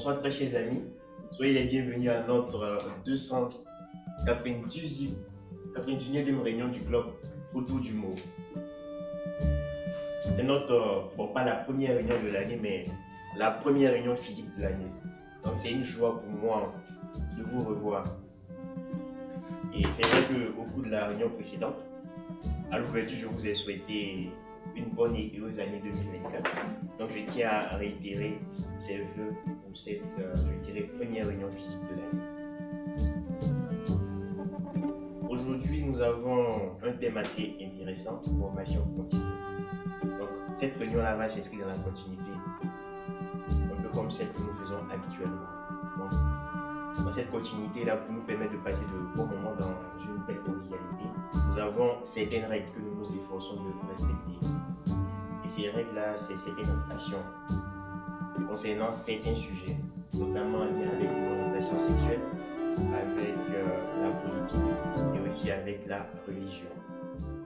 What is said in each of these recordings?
Bonsoir très chers amis, soyez les bienvenus à notre 299e réunion du club autour du mot. C'est notre, bon pas la première réunion de l'année, mais la première réunion physique de l'année. Donc c'est une joie pour moi de vous revoir. Et c'est vrai qu'au cours de la réunion précédente, à l'ouverture, je vous ai souhaité une bonne et heureuse année 2024. Donc je tiens à réitérer ces vœux pour cette, première réunion physique de l'année. Aujourd'hui, nous avons un thème assez intéressant, formation continue. Donc cette réunion-là va s'inscrire dans la continuité, un peu comme celle que nous faisons habituellement. Donc, dans cette continuité-là, pour nous permettre de passer de bons moments dans une belle convivialité, nous avons certaines règles que nous nous efforçons de respecter. Et ces règles-là, c'est certaines instructions concernant certains sujets, notamment en lien avec l'orientation sexuelle, avec la politique et aussi avec la religion.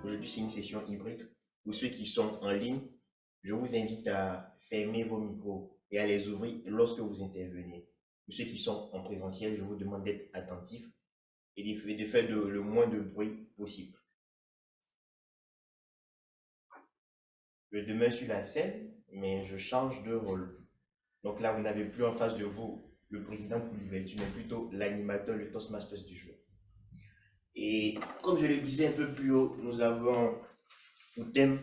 Aujourd'hui, c'est une session hybride. Pour ceux qui sont en ligne, je vous invite à fermer vos micros et à les ouvrir lorsque vous intervenez. Pour ceux qui sont en présentiel, je vous demande d'être attentifs et de faire le moins de bruit possible. Je demeure sur la scène, mais je change de rôle. Donc là, vous n'avez plus en face de vous le président pour l'ouverture, mais plutôt l'animateur, le Toastmasters du jour. Et comme je le disais un peu plus haut, nous avons pour thème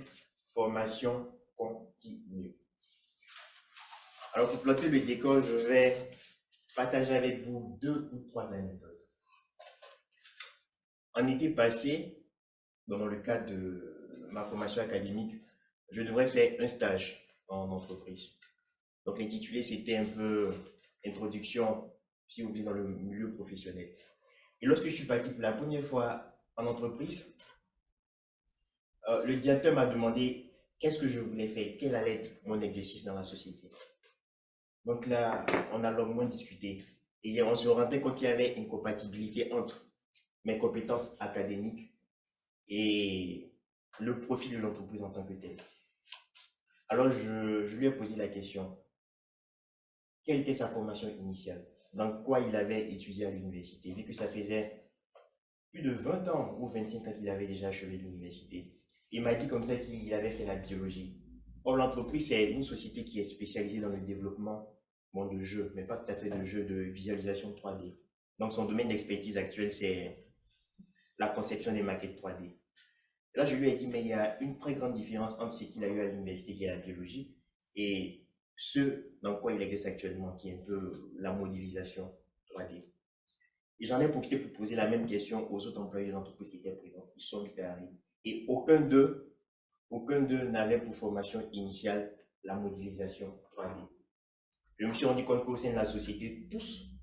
formation continue. Alors pour planter le décor, je vais partager avec vous 2 ou 3 anecdotes. En été passé, dans le cadre de ma formation académique, je devrais faire un stage en entreprise. Donc l'intitulé, c'était un peu introduction, si vous voulez, dans le milieu professionnel. Et lorsque je suis parti pour la première fois en entreprise, le directeur m'a demandé qu'est-ce que je voulais faire, quel allait être mon exercice dans la société. Donc là, on a longuement discuté et on se rendait compte qu'il y avait une compatibilité entre mes compétences académiques et le profil de l'entreprise en tant que tel. Alors je lui ai posé la question, quelle était sa formation initiale, dans quoi il avait étudié à l'université, vu que ça faisait plus de 20 ans ou 25 ans qu'il avait déjà achevé l'université. Il m'a dit comme ça qu'il avait fait la biologie. Or, l'entreprise, c'est une société qui est spécialisée dans le développement de jeux, mais pas tout à fait de jeux de visualisation 3D. Donc, son domaine d'expertise actuel, c'est la conception des maquettes 3D. Là, je lui ai dit, mais il y a une très grande différence entre ce qu'il a eu à l'université, qui est la biologie, et ce dans quoi il exerce actuellement, qui est un peu la modélisation 3D. Et j'en ai profité pour poser la même question aux autres employés de l'entreprise qui étaient présents. Ils sont vite arrivés. Et aucun d'eux n'avait pour formation initiale la modélisation 3D. Je me suis rendu compte qu'au sein de la société, tous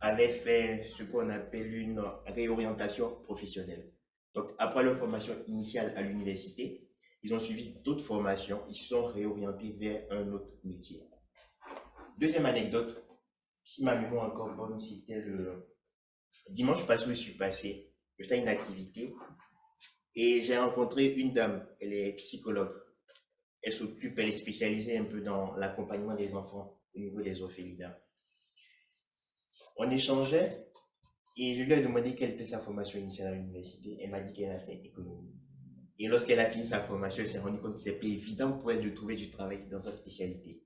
avaient fait ce qu'on appelle une réorientation professionnelle. Donc, après leur formation initiale à l'université, ils ont suivi d'autres formations, ils se sont réorientés vers un autre métier. Deuxième anecdote, si ma mémoire est encore bonne, c'était le dimanche passé où je suis passé, j'étais à une activité et j'ai rencontré une dame, elle est psychologue. Elle est spécialisée un peu dans l'accompagnement des enfants au niveau des orphelinats. On échangeait et je lui ai demandé quelle était sa formation initiale à l'université. Elle m'a dit qu'elle a fait économie. Et lorsqu'elle a fini sa formation, elle s'est rendue compte que c'est pas évident pour elle de trouver du travail dans sa spécialité.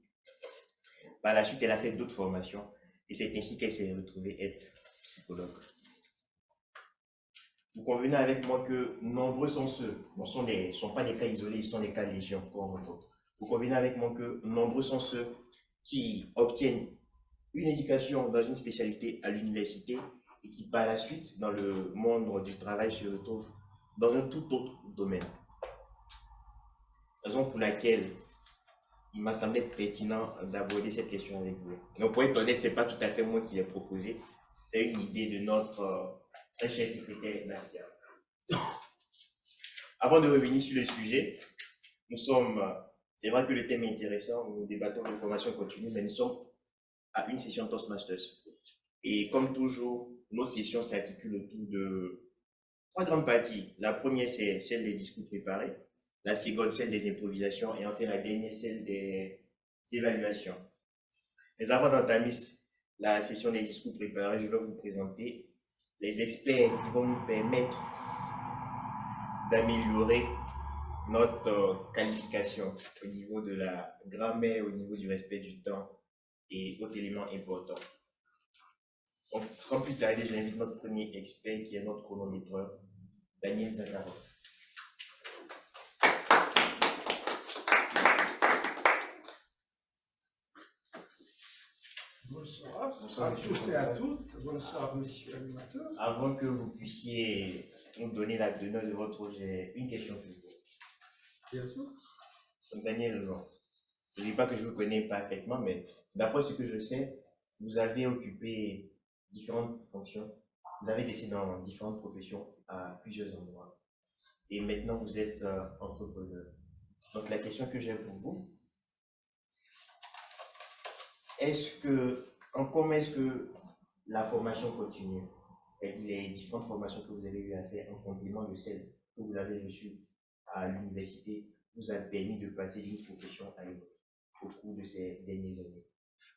Par la suite, elle a fait d'autres formations et c'est ainsi qu'elle s'est retrouvée être psychologue. Vous convenez avec moi que nombreux sont ceux, ce ne sont pas des cas isolés, ils sont des cas légion, comme autres. Vous convenez avec moi que nombreux sont ceux qui obtiennent une éducation dans une spécialité à l'université et qui par la suite, dans le monde du travail, se retrouvent dans un tout autre domaine. Raison pour laquelle il m'a semblé pertinent d'aborder cette question avec vous. Donc pour être honnête, ce n'est pas tout à fait moi qui l'ai proposé, c'est une idée de notre très cher secrétaire Nastia. Avant de revenir sur le sujet, c'est vrai que le thème est intéressant, nous débattons de formation continue, mais nous sommes à une session Toastmasters. Et comme toujours, nos sessions s'articulent autour de 3 grandes parties. La première, c'est celle des discours préparés. La seconde, celle des improvisations. Et enfin, la dernière, celle des évaluations. Mais avant d'entamer la session des discours préparés, je vais vous présenter les experts qui vont nous permettre d'améliorer notre qualification au niveau de la grammaire, au niveau du respect du temps et autres éléments importants. Donc, sans plus tarder, j'invite notre premier expert qui est notre chronométreur, Daniel Zakharov. Bonsoir à tous et à toutes. Bonsoir, monsieur l'animateur. Avant que vous puissiez nous donner la teneur de votre projet, une question pour vous. Bien sûr. Donc, Daniel, je ne dis pas que je vous connais parfaitement, mais d'après ce que je sais, vous avez occupé différentes fonctions. Vous avez décidé dans différentes professions à plusieurs endroits. Et maintenant, vous êtes entrepreneur. Donc, la question que j'ai pour vous, comment est-ce que la formation continue, et les différentes formations que vous avez eu à faire en complément de celles que vous avez reçues à l'université, vous a permis de passer d'une profession à une autre au cours de ces dernières années?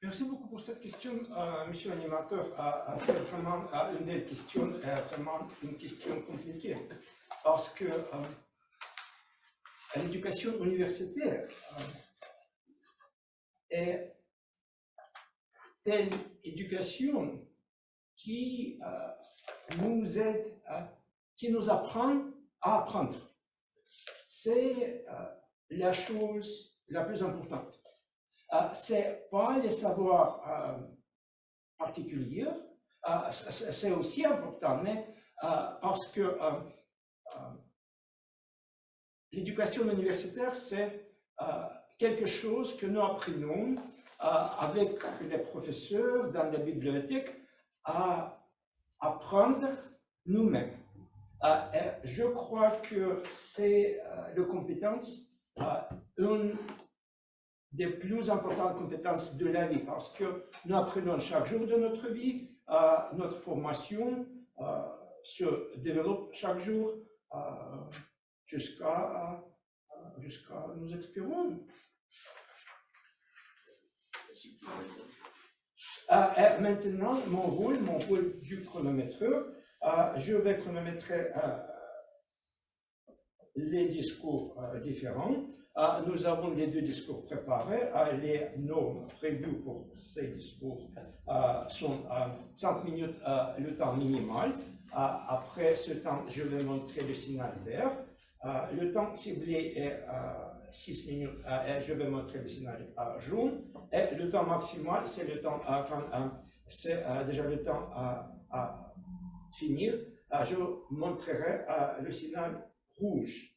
Merci beaucoup pour cette question, monsieur l'animateur. C'est vraiment une belle question, vraiment une question compliquée. Parce que l'éducation universitaire est telle éducation qui nous aide, qui nous apprend à apprendre. C'est la chose la plus importante. C'est pas les savoirs particuliers, c'est aussi important, mais parce que l'éducation universitaire, c'est quelque chose que nous apprenons avec les professeurs dans la bibliothèque à apprendre nous-mêmes. Je crois que c'est la compétence, une des plus importantes compétences de la vie, parce que nous apprenons chaque jour de notre vie, notre formation se développe chaque jour jusqu'à nous expirons. Maintenant, mon rôle du chronométreur, je vais chronométrer les discours différents. Nous avons les deux discours préparés. Les normes prévues pour ces discours sont 5 minutes le temps minimal. Après ce temps, je vais montrer le signal vert. Le temps ciblé est 6 minutes et je vais montrer le signal jaune. Et le temps maximal, c'est le temps c'est déjà le temps à finir. Je montrerai le signal rouge.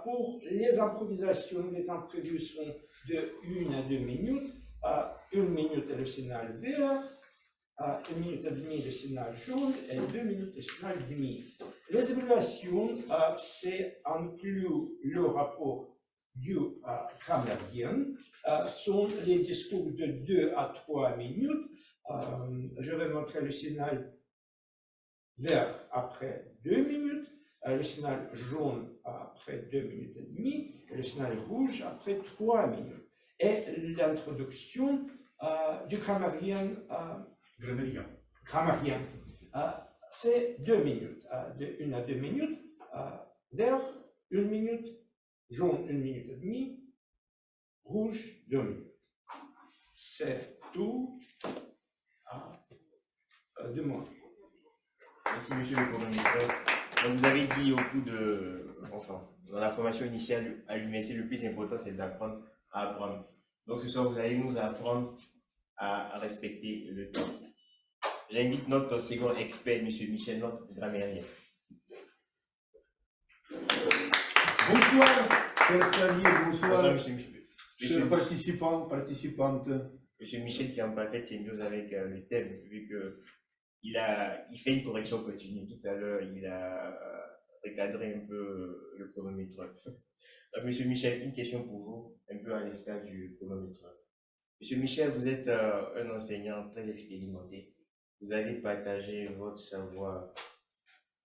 Pour les improvisations, les temps prévus sont de 1 à 2 minutes. 1 minute le signal vert, 1 minute et demie le signal jaune et 2 minutes le signal demi. Les évaluations, c'est inclus le rapport du grammairien, sont les discours de 2 à 3 minutes. Je vais montrer le signal vert après 2 minutes, le signal jaune après 2 minutes et demie, et le signal rouge après 3 minutes. Et l'introduction du grammairien, c'est 2 minutes, de 1 à 2 minutes, vert 1 minute, jaune 1 minute et demie, rouge 2 minutes. C'est tout de moi. Merci, monsieur le chronométreur. Vous avez dit au cours dans la formation initiale à l'université, le plus important, c'est d'apprendre à apprendre. Donc, ce soir, vous allez nous apprendre à respecter le temps. J'invite notre second expert, monsieur Michel, notre grammairien. Bonsoir, chers salués, bonsoir, monsieur chers participants, participantes. Monsieur Michel qui est en parfaite symbiose avec le thème, vu que il fait une correction continue. Tout à l'heure, il a recadré un peu le chronomètre. Donc, monsieur Michel, une question pour vous, un peu à l'instar du chronomètre. Monsieur Michel, vous êtes un enseignant très expérimenté. Vous avez partagé votre savoir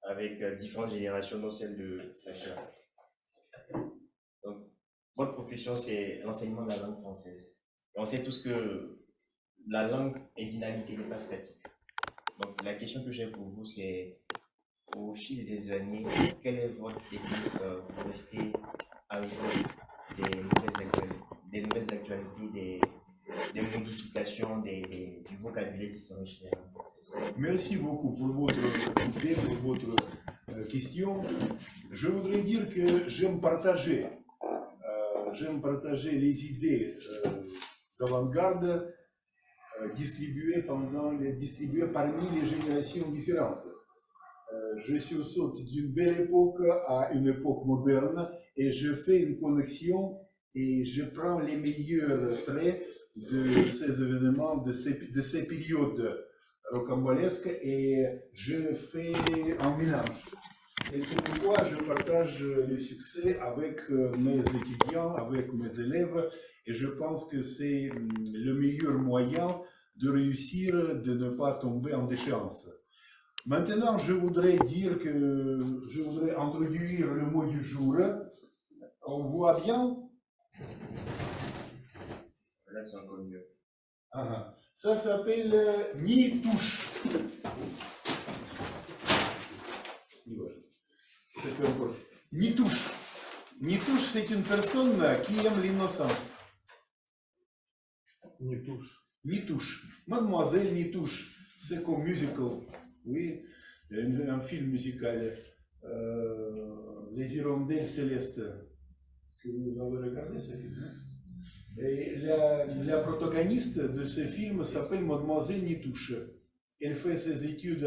avec différentes générations, dont celle de Sacha. Donc, votre profession, c'est l'enseignement de la langue française. Et on sait tous que la langue est dynamique, elle n'est pas statique. Donc, la question que j'ai pour vous, c'est au fil des années, quelle est votre technique pour rester à jour des nouvelles actualités, des modifications, du vocabulaire qui s'enrichit? Merci beaucoup pour votre idée, pour votre question. Je voudrais dire que j'aime partager les idées d'avant-garde distribuées parmi les générations différentes. Je sursaute d'une belle époque à une époque moderne et je fais une connexion et je prends les meilleurs traits de ces événements, de ces périodes rocambolesques et je fais un mélange. Et c'est pourquoi je partage le succès avec mes étudiants, avec mes élèves et je pense que c'est le meilleur moyen de réussir, de ne pas tomber en déchéance. Maintenant, je voudrais introduire le mot du jour. On voit bien? Là, c'est encore mieux. Ça s'appelle Nitouche. Nitouche. Nitouche, c'est une personne qui aime l'innocence. Nitouche. Nitouche. Mademoiselle Nitouche. C'est comme musical. Oui, un film musical. Les Hirondelles Célestes. Est-ce que vous avez regardé ce film? Et la protagoniste de ce film s'appelle Mademoiselle Nitouche. Elle fait ses études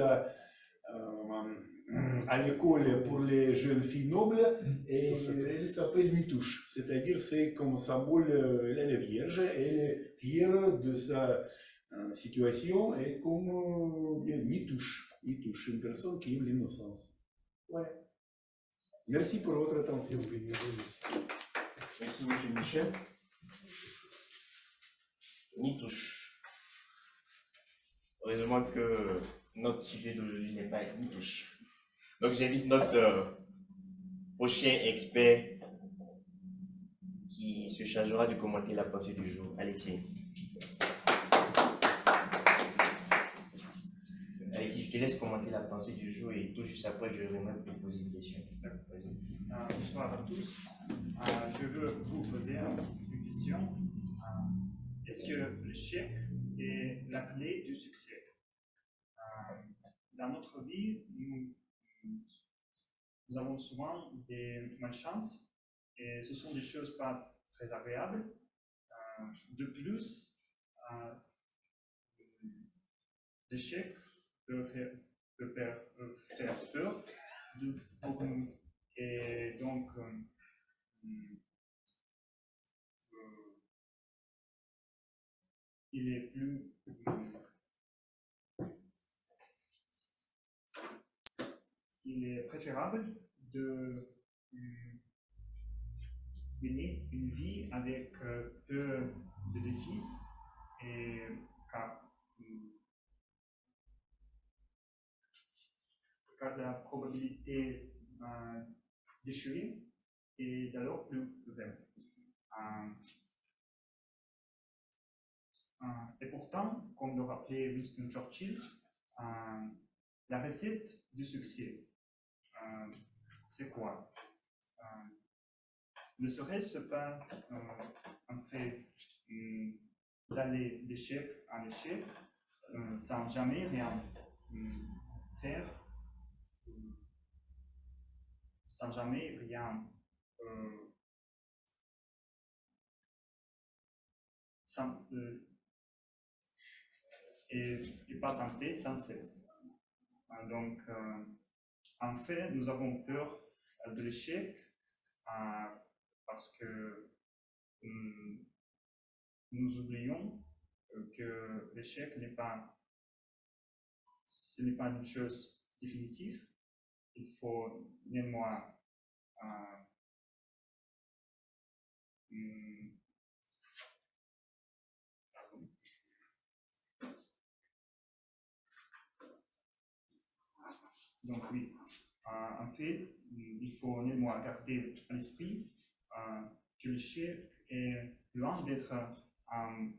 à l'école pour les jeunes filles nobles et elle s'appelle Nitouche. C'est-à-dire c'est comme symbole, elle est vierge, elle est fière de sa situation et comme Nitouche, une personne qui aime l'innocence. Ouais. Merci pour votre attention. Merci, M. Michel. Nitouche. Heureusement que notre sujet d'aujourd'hui n'est pas Nitouche. Donc j'invite notre prochain expert qui se chargera de commenter la pensée du jour, Alexis. Alexis, je te laisse commenter la pensée du jour et tout juste après, je reviendrai pour te poser une question. Bonsoir à tous. Je veux vous poser une question. Est-ce que l'échec est la clé du succès? Dans notre vie, nous avons souvent des malchances et ce sont des choses pas très agréables. De plus, l'échec peut faire peur pour nous. Et donc, il est préférable de mener une vie avec peu de défis, et car la probabilité d'échouer est alors plus faible. Et pourtant, comme le rappelait Winston Churchill, la recette du succès, c'est quoi? Ne serait-ce pas un fait d'aller d'échec en échec sans jamais rien faire, sans jamais rien et pas tenter sans cesse. Donc, en fait, nous avons peur de l'échec parce que nous oublions que l'échec ce n'est pas une chose définitive. Il faut néanmoins donc oui, en fait, il faut néanmoins garder à l'esprit que l'échec est loin d'être un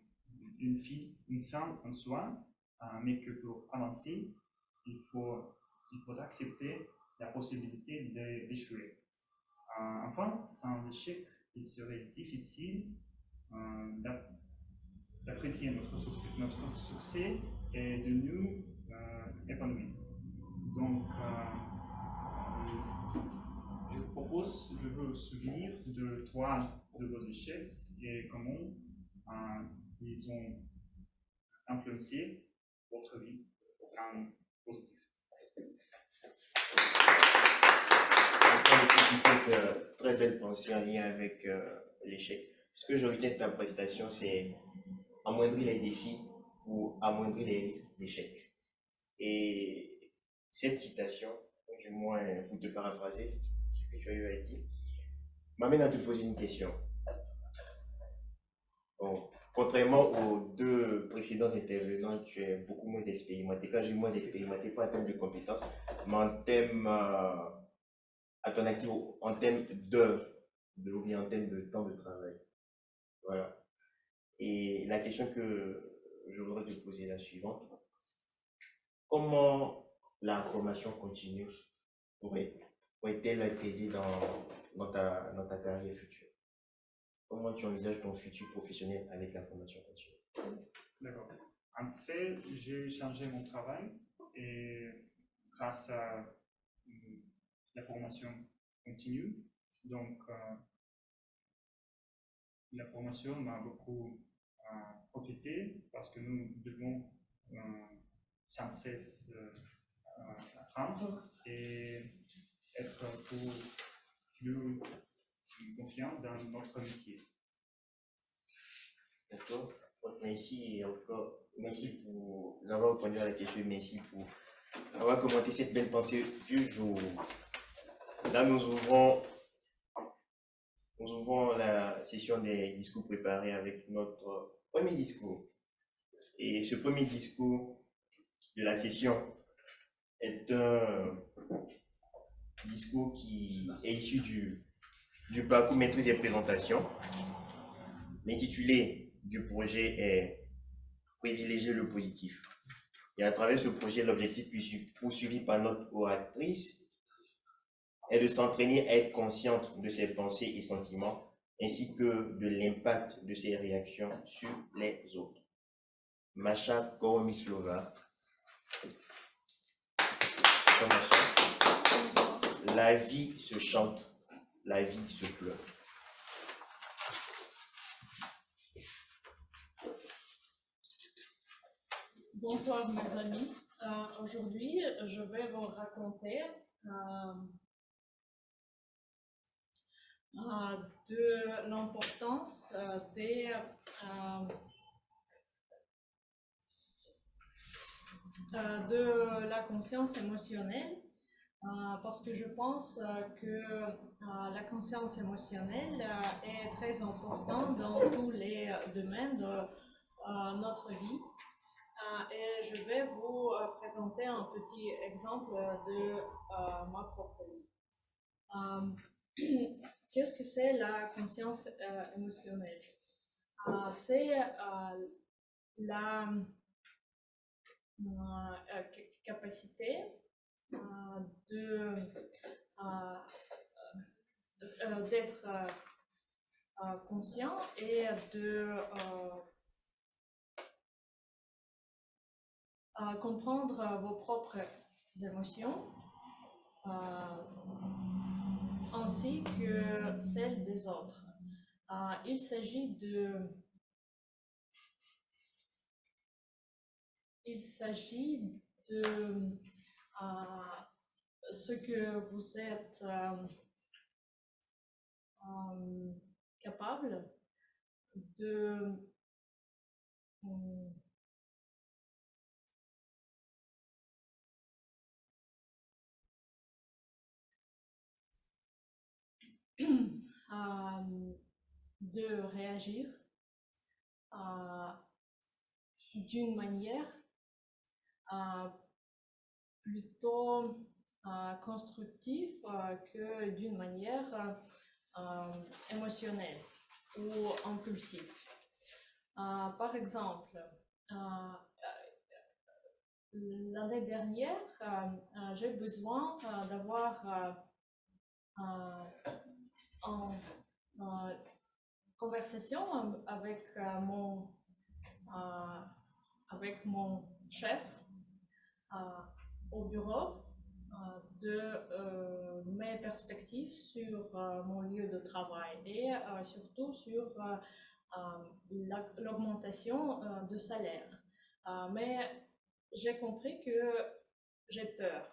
une fin en soi, mais que pour avancer, il faut accepter la possibilité d'échouer. Enfin, sans échec, il serait difficile d'apprécier notre succès et de nous épanouir. Donc, je propose de vous souvenir de 3 de vos échecs et comment ils ont influencé votre vie en positif. Merci beaucoup pour cette très belle pensée en lien avec l'échec. Ce que je retiens de ta prestation, c'est amoindrir les défis ou amoindrir les risques d'échec. Et cette citation, du moins pour te paraphraser, ce que tu as eu à dire, m'amène à te poser une question. Bon, contrairement aux 2 précédents intervenants, tu es beaucoup moins expérimenté. Quand je dis moins expérimenté, pas en termes de compétences, mais en termes à ton actif, en termes d'heures, ou bien en termes de temps de travail. Voilà. Et la question que je voudrais te poser est la suivante. Comment la formation continue pourrait-elle t'aider dans ta carrière future? Comment tu envisages ton futur professionnel avec la formation continue? D'accord. En fait, j'ai changé mon travail et grâce à la formation continue, donc la formation m'a beaucoup profité parce que nous devons sans cesse apprendre et être plus confiant dans notre métier. D'accord. Merci encore. Merci pour avoir répondu à la question. Merci pour avoir commenté cette belle pensée du jour. Là, nous ouvrons la session des discours préparés avec notre premier discours. Et ce premier discours de la session est un discours qui est issu du parcours maîtrise et présentation. L'intitulé du projet est Privilégier le positif. Et à travers ce projet, l'objectif poursuivi par notre oratrice est de s'entraîner à être consciente de ses pensées et sentiments, ainsi que de l'impact de ses réactions sur les autres. Masha Koromislova. La vie se chante, la vie se pleure. Bonsoir mes amis. Aujourd'hui, je vais vous raconter de l'importance de la conscience émotionnelle parce que je pense que la conscience émotionnelle est très importante dans tous les domaines de notre vie. Et je vais vous présenter un petit exemple de ma propre vie. Qu'est-ce que c'est la conscience émotionnelle? C'est la capacité d'être conscient et de comprendre vos propres émotions ainsi que celles des autres. Il s'agit de ce que vous êtes capable de de réagir d'une manière plutôt constructive que d'une manière émotionnelle ou impulsive. Par exemple, l'année dernière, j'ai besoin d'avoir une conversation avec mon chef au bureau de mes perspectives sur mon lieu de travail et surtout sur l'augmentation de salaire. Mais j'ai compris que j'ai peur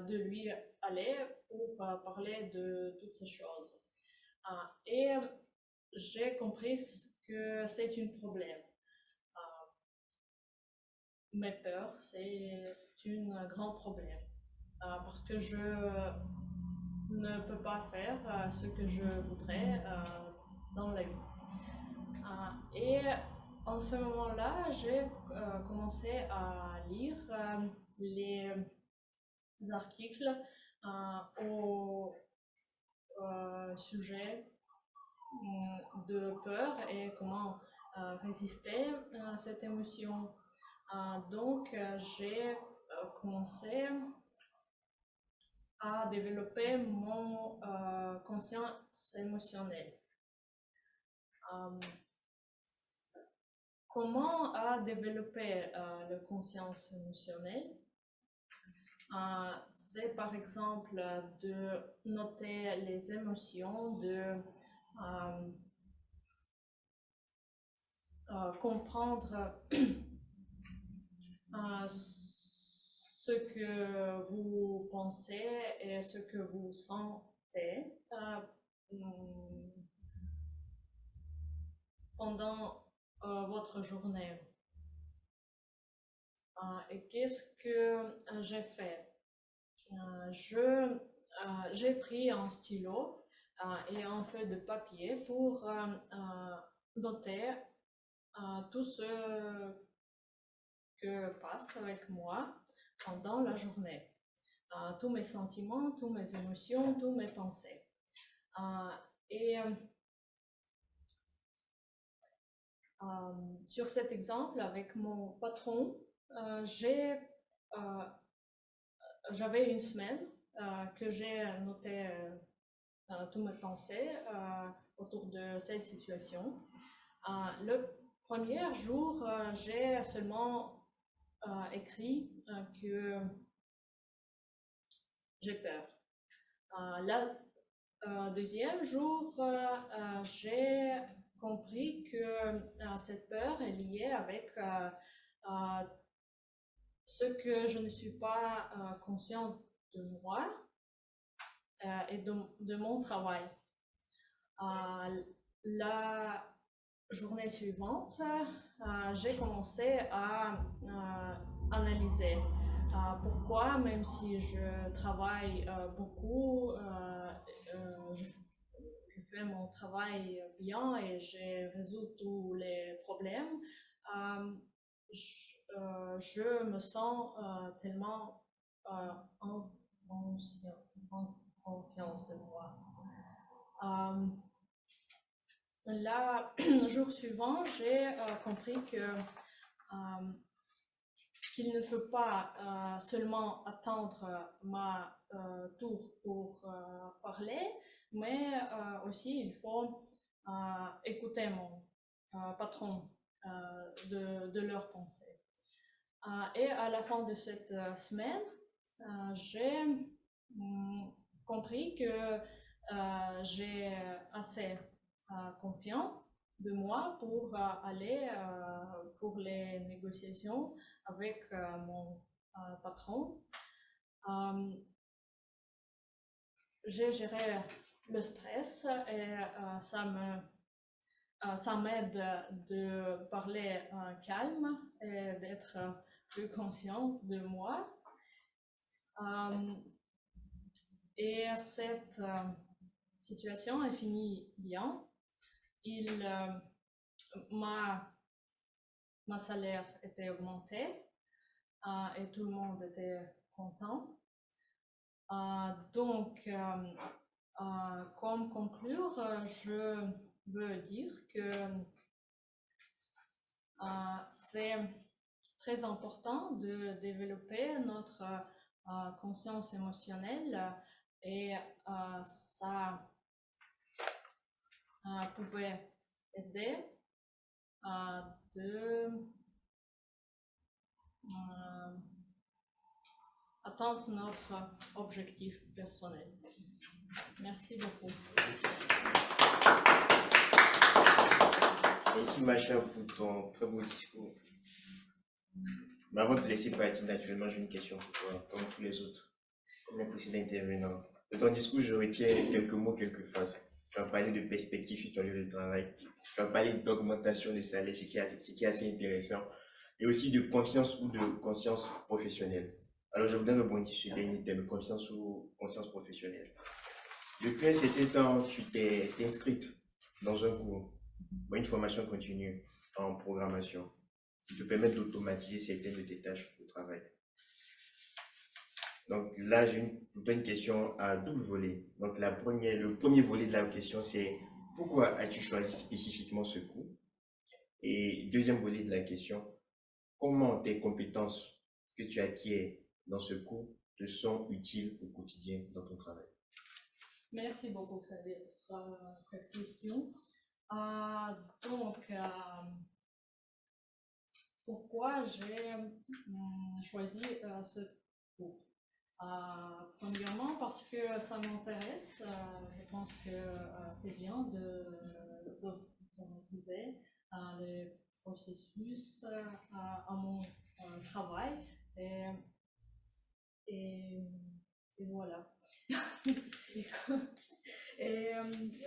de lui aller pour parler de toutes ces choses. Et j'ai compris que c'est un problème. Mes peurs, c'est un grand problème parce que je ne peux pas faire ce que je voudrais dans la vie. Et en ce moment-là, j'ai commencé à lire les articles au sujet de peur et comment résister à cette émotion. Donc, j'ai commencé à développer mon conscience émotionnelle. Comment développer la conscience émotionnelle? C'est par exemple de noter les émotions, de comprendre ce que vous pensez et ce que vous sentez pendant votre journée. Et qu'est-ce que j'ai fait? J'ai pris un stylo et un feuille de papier pour noter tout ce que passe avec moi pendant la journée. Tous mes sentiments, toutes mes émotions, toutes mes pensées. Et sur cet exemple, avec mon patron, j'avais une semaine que j'ai noté toutes mes pensées autour de cette situation. Le premier jour, j'ai seulement écrit que j'ai peur. Le deuxième jour, j'ai compris que cette peur est liée avec ce que je ne suis pas consciente de moi et de mon travail. La journée suivante, j'ai commencé à analyser pourquoi, même si je travaille beaucoup, je fais mon travail bien et je résous tous les problèmes, je me sens tellement en confiance de moi. Le jour suivant, j'ai compris qu'il ne faut pas seulement attendre ma tour pour parler, mais aussi il faut écouter mon patron de leurs pensées. Et à la fin de cette semaine, j'ai compris que j'ai assez confiant de moi pour aller pour les négociations avec mon patron. J'ai géré le stress et ça m'aide de parler calme et d'être plus conscient de moi. Et cette situation est finie bien. Ma salaire était augmenté et tout le monde était content. Donc, comme conclure, je veux dire que c'est très important de développer notre conscience émotionnelle et ça pouvait aider de atteindre notre objectif personnel. Merci beaucoup. Merci Macha pour ton très beau discours. Mais avant de te laisser partir naturellement, j'ai une question pour toi, comme tous les autres, comme les précédents intervenants. De ton discours, je retiens quelques mots, quelques phrases. Tu as parlé de perspective sur ton lieu de travail. Tu as parlé d'augmentation de salaire, ce qui est assez intéressant. Et aussi de confiance ou de conscience professionnelle. Alors, je voudrais rebondir sur le dernier thème, confiance ou conscience professionnelle. Depuis un certain temps, tu t'es inscrite dans un cours, une formation continue en programmation qui te permet d'automatiser certaines de tes tâches au travail. Donc là, j'ai plutôt une question à double volet. Donc le premier volet de la question, c'est pourquoi as-tu choisi spécifiquement ce cours? Et deuxième volet de la question, comment tes compétences que tu acquiers dans ce cours te sont utiles au quotidien dans ton travail? Merci beaucoup pour cette question. Donc, pourquoi j'ai choisi ce cours? Premièrement, parce que ça m'intéresse. Je pense que c'est bien d'automatiser le processus à mon travail. Et voilà. Et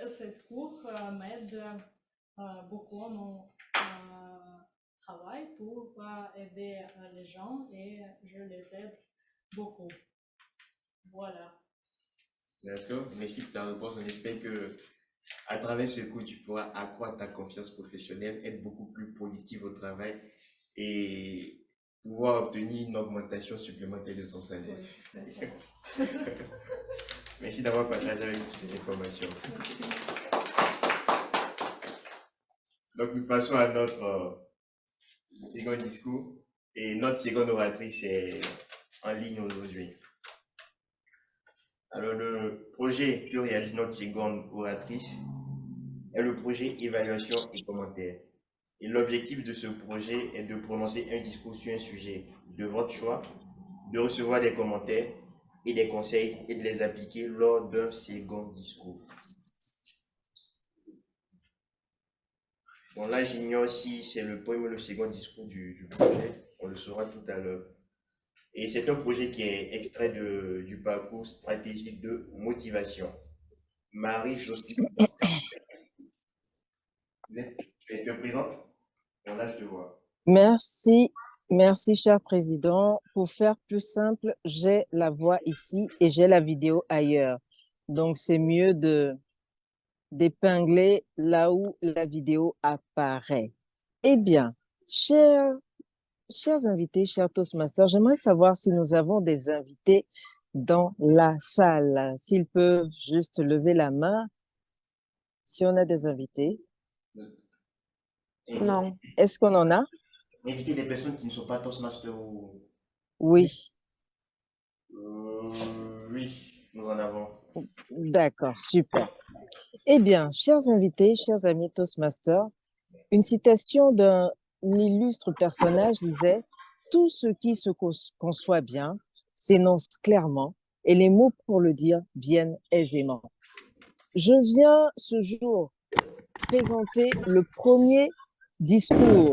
cette cours m'aide beaucoup à mon travail pour aider les gens et je les aide beaucoup. Voilà. D'accord, merci pour ta réponse. On espère que à travers ce cours, tu pourras accroître ta confiance professionnelle, être beaucoup plus productif au travail et pouvoir obtenir une augmentation supplémentaire de ton salaire. Oui, c'est ça. Merci d'avoir partagé avec nous ces informations. Donc, nous passons à notre second discours et notre seconde oratrice est en ligne aujourd'hui. Alors, le projet que réalise notre seconde oratrice est le projet évaluation et commentaires. Et l'objectif de ce projet est de prononcer un discours sur un sujet de votre choix, de recevoir des commentaires et des conseils et de les appliquer lors d'un second discours. Bon, là, j'ignore si c'est le premier ou le second discours du projet. On le saura tout à l'heure. Et c'est un projet qui est extrait du parcours stratégique de motivation. Marie-Jocelyne, tu es présente? Bon, là, je te vois. Merci, merci, cher président. Pour faire plus simple, j'ai la voix ici et j'ai la vidéo ailleurs. Donc, c'est mieux d'épingler là où la vidéo apparaît. Eh bien, chers invités, chers Toastmasters, j'aimerais savoir si nous avons des invités dans la salle. S'ils peuvent juste lever la main, si on a des invités. Non. Est-ce qu'on en a? Inviter des personnes qui ne sont pas Toastmasters ou... Oui. Oui, nous en avons. D'accord, super. Eh bien, chers invités, chers amis Toastmasters, une citation d'un illustre personnage disait « Tout ce qui se conçoit bien s'énonce clairement et les mots pour le dire viennent aisément. » Je viens ce jour présenter le premier discours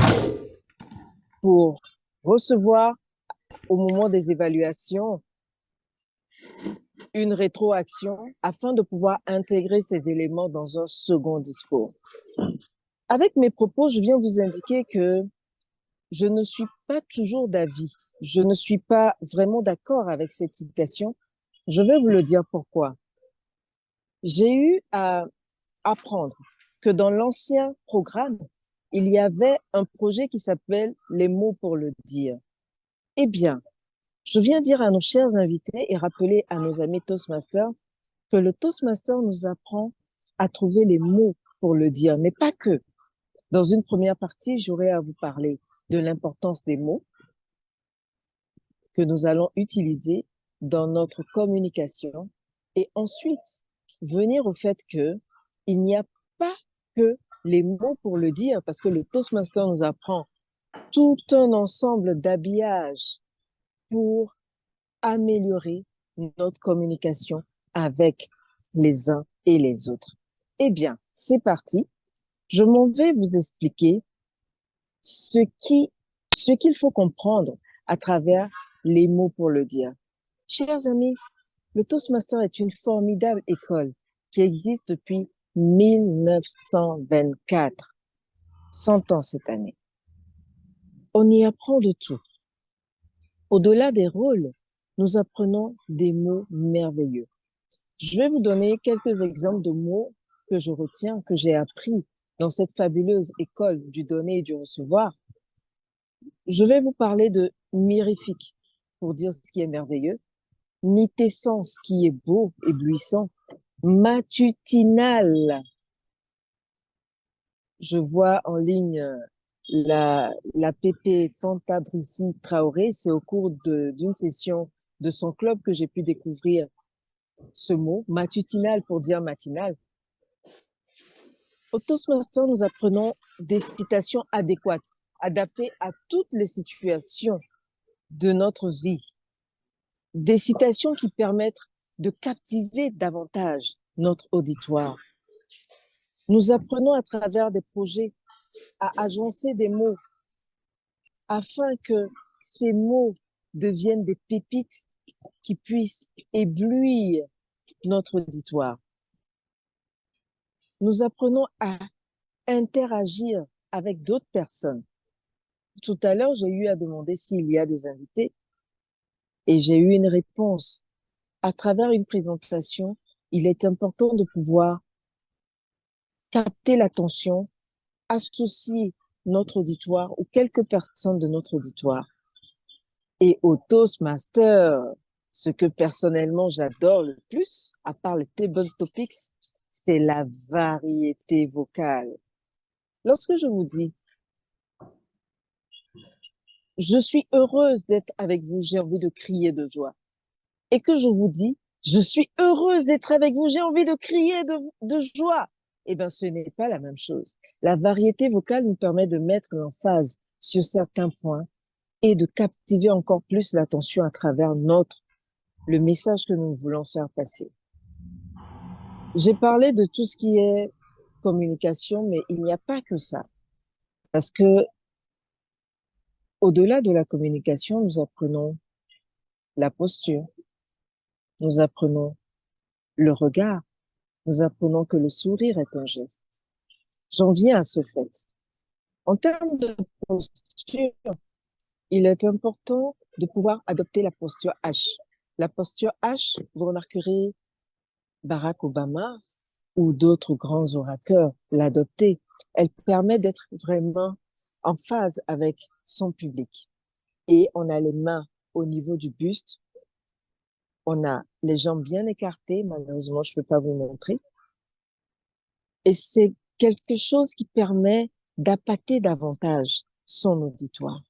pour recevoir au moment des évaluations une rétroaction afin de pouvoir intégrer ces éléments dans un second discours. Avec mes propos, je viens vous indiquer que je ne suis pas toujours d'avis. Je ne suis pas vraiment d'accord avec cette citation. Je vais vous le dire pourquoi. J'ai eu à apprendre que dans l'ancien programme, il y avait un projet qui s'appelle « Les mots pour le dire ». Eh bien, je viens dire à nos chers invités et rappeler à nos amis Toastmasters que le Toastmaster nous apprend à trouver les mots pour le dire, mais pas que. Dans une première partie, j'aurai à vous parler de l'importance des mots que nous allons utiliser dans notre communication et ensuite venir au fait que il n'y a pas que les mots pour le dire, parce que le Toastmaster nous apprend tout un ensemble d'habillages pour améliorer notre communication avec les uns et les autres. Eh bien, c'est parti. Je m'en vais vous expliquer ce qu'il faut comprendre à travers les mots pour le dire. Chers amis, le Toastmaster est une formidable école qui existe depuis 1924, 100 ans cette année. On y apprend de tout. Au-delà des rôles, nous apprenons des mots merveilleux. Je vais vous donner quelques exemples de mots que je retiens, que j'ai appris dans cette fabuleuse école du donner et du recevoir. Je vais vous parler de mirifique pour dire ce qui est merveilleux, nitescent, ce qui est beau, éblouissant, matutinal. Je vois en ligne la PP Fanta Drissi Traoré, c'est au cours d'une session de son club que j'ai pu découvrir ce mot, matutinal pour dire matinal. Au Toastmaster, nous apprenons des citations adéquates, adaptées à toutes les situations de notre vie. Des citations qui permettent de captiver davantage notre auditoire. Nous apprenons à travers des projets à agencer des mots afin que ces mots deviennent des pépites qui puissent éblouir notre auditoire. Nous apprenons à interagir avec d'autres personnes. Tout à l'heure, j'ai eu à demander s'il y a des invités et j'ai eu une réponse. À travers une présentation, il est important de pouvoir capter l'attention, associer notre auditoire ou quelques personnes de notre auditoire. Et au Toastmaster, ce que personnellement j'adore le plus, à part les table topics, c'est la variété vocale. Lorsque je vous dis, je suis heureuse d'être avec vous, j'ai envie de crier de joie. Et que je vous dis, je suis heureuse d'être avec vous, j'ai envie de crier de joie. Eh bien, ce n'est pas la même chose. La variété vocale nous permet de mettre l'emphase sur certains points et de captiver encore plus l'attention à travers le message que nous voulons faire passer. J'ai parlé de tout ce qui est communication, mais il n'y a pas que ça. Parce que, au-delà de la communication, nous apprenons la posture, nous apprenons le regard, nous apprenons que le sourire est un geste. J'en viens à ce fait. En termes de posture, il est important de pouvoir adopter la posture H. La posture H, vous remarquerez Barack Obama ou d'autres grands orateurs l'adopter. Elle permet d'être vraiment en phase avec son public. Et on a les mains au niveau du buste. On a les jambes bien écartées. Malheureusement, je ne peux pas vous montrer. Et c'est quelque chose qui permet d'appâter davantage son auditoire.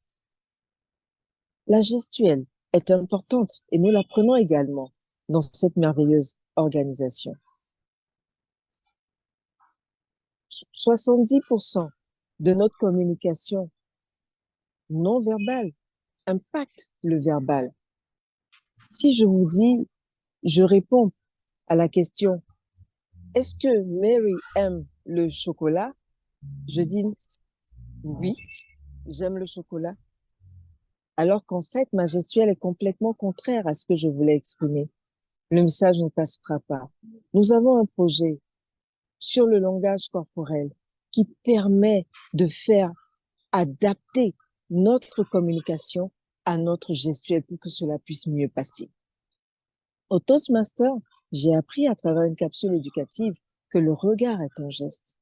La gestuelle est importante et nous l'apprenons également dans cette merveilleuse organisation. 70% de notre communication non verbale impacte le verbal. Si je vous dis, je réponds à la question, est-ce que Mary aime le chocolat? Je dis, oui, j'aime le chocolat. Alors qu'en fait, ma gestuelle est complètement contraire à ce que je voulais exprimer. Le message ne passera pas. Nous avons un projet sur le langage corporel qui permet de faire adapter notre communication à notre gestuelle pour que cela puisse mieux passer. Au Toastmaster, j'ai appris à travers une capsule éducative que le regard est un geste.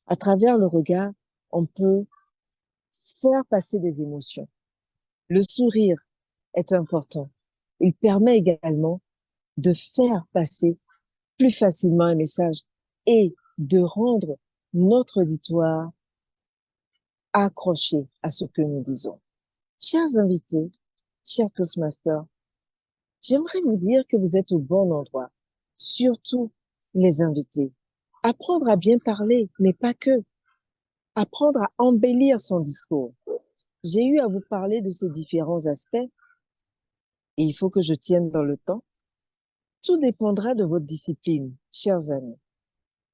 À travers le regard, on peut faire passer des émotions. Le sourire est important. Il permet également de faire passer plus facilement un message et de rendre notre auditoire accrocher à ce que nous disons. Chers invités, chers Toastmasters, j'aimerais vous dire que vous êtes au bon endroit, surtout les invités. Apprendre à bien parler, mais pas que. Apprendre à embellir son discours. J'ai eu à vous parler de ces différents aspects et il faut que je tienne dans le temps. Tout dépendra de votre discipline, chers amis.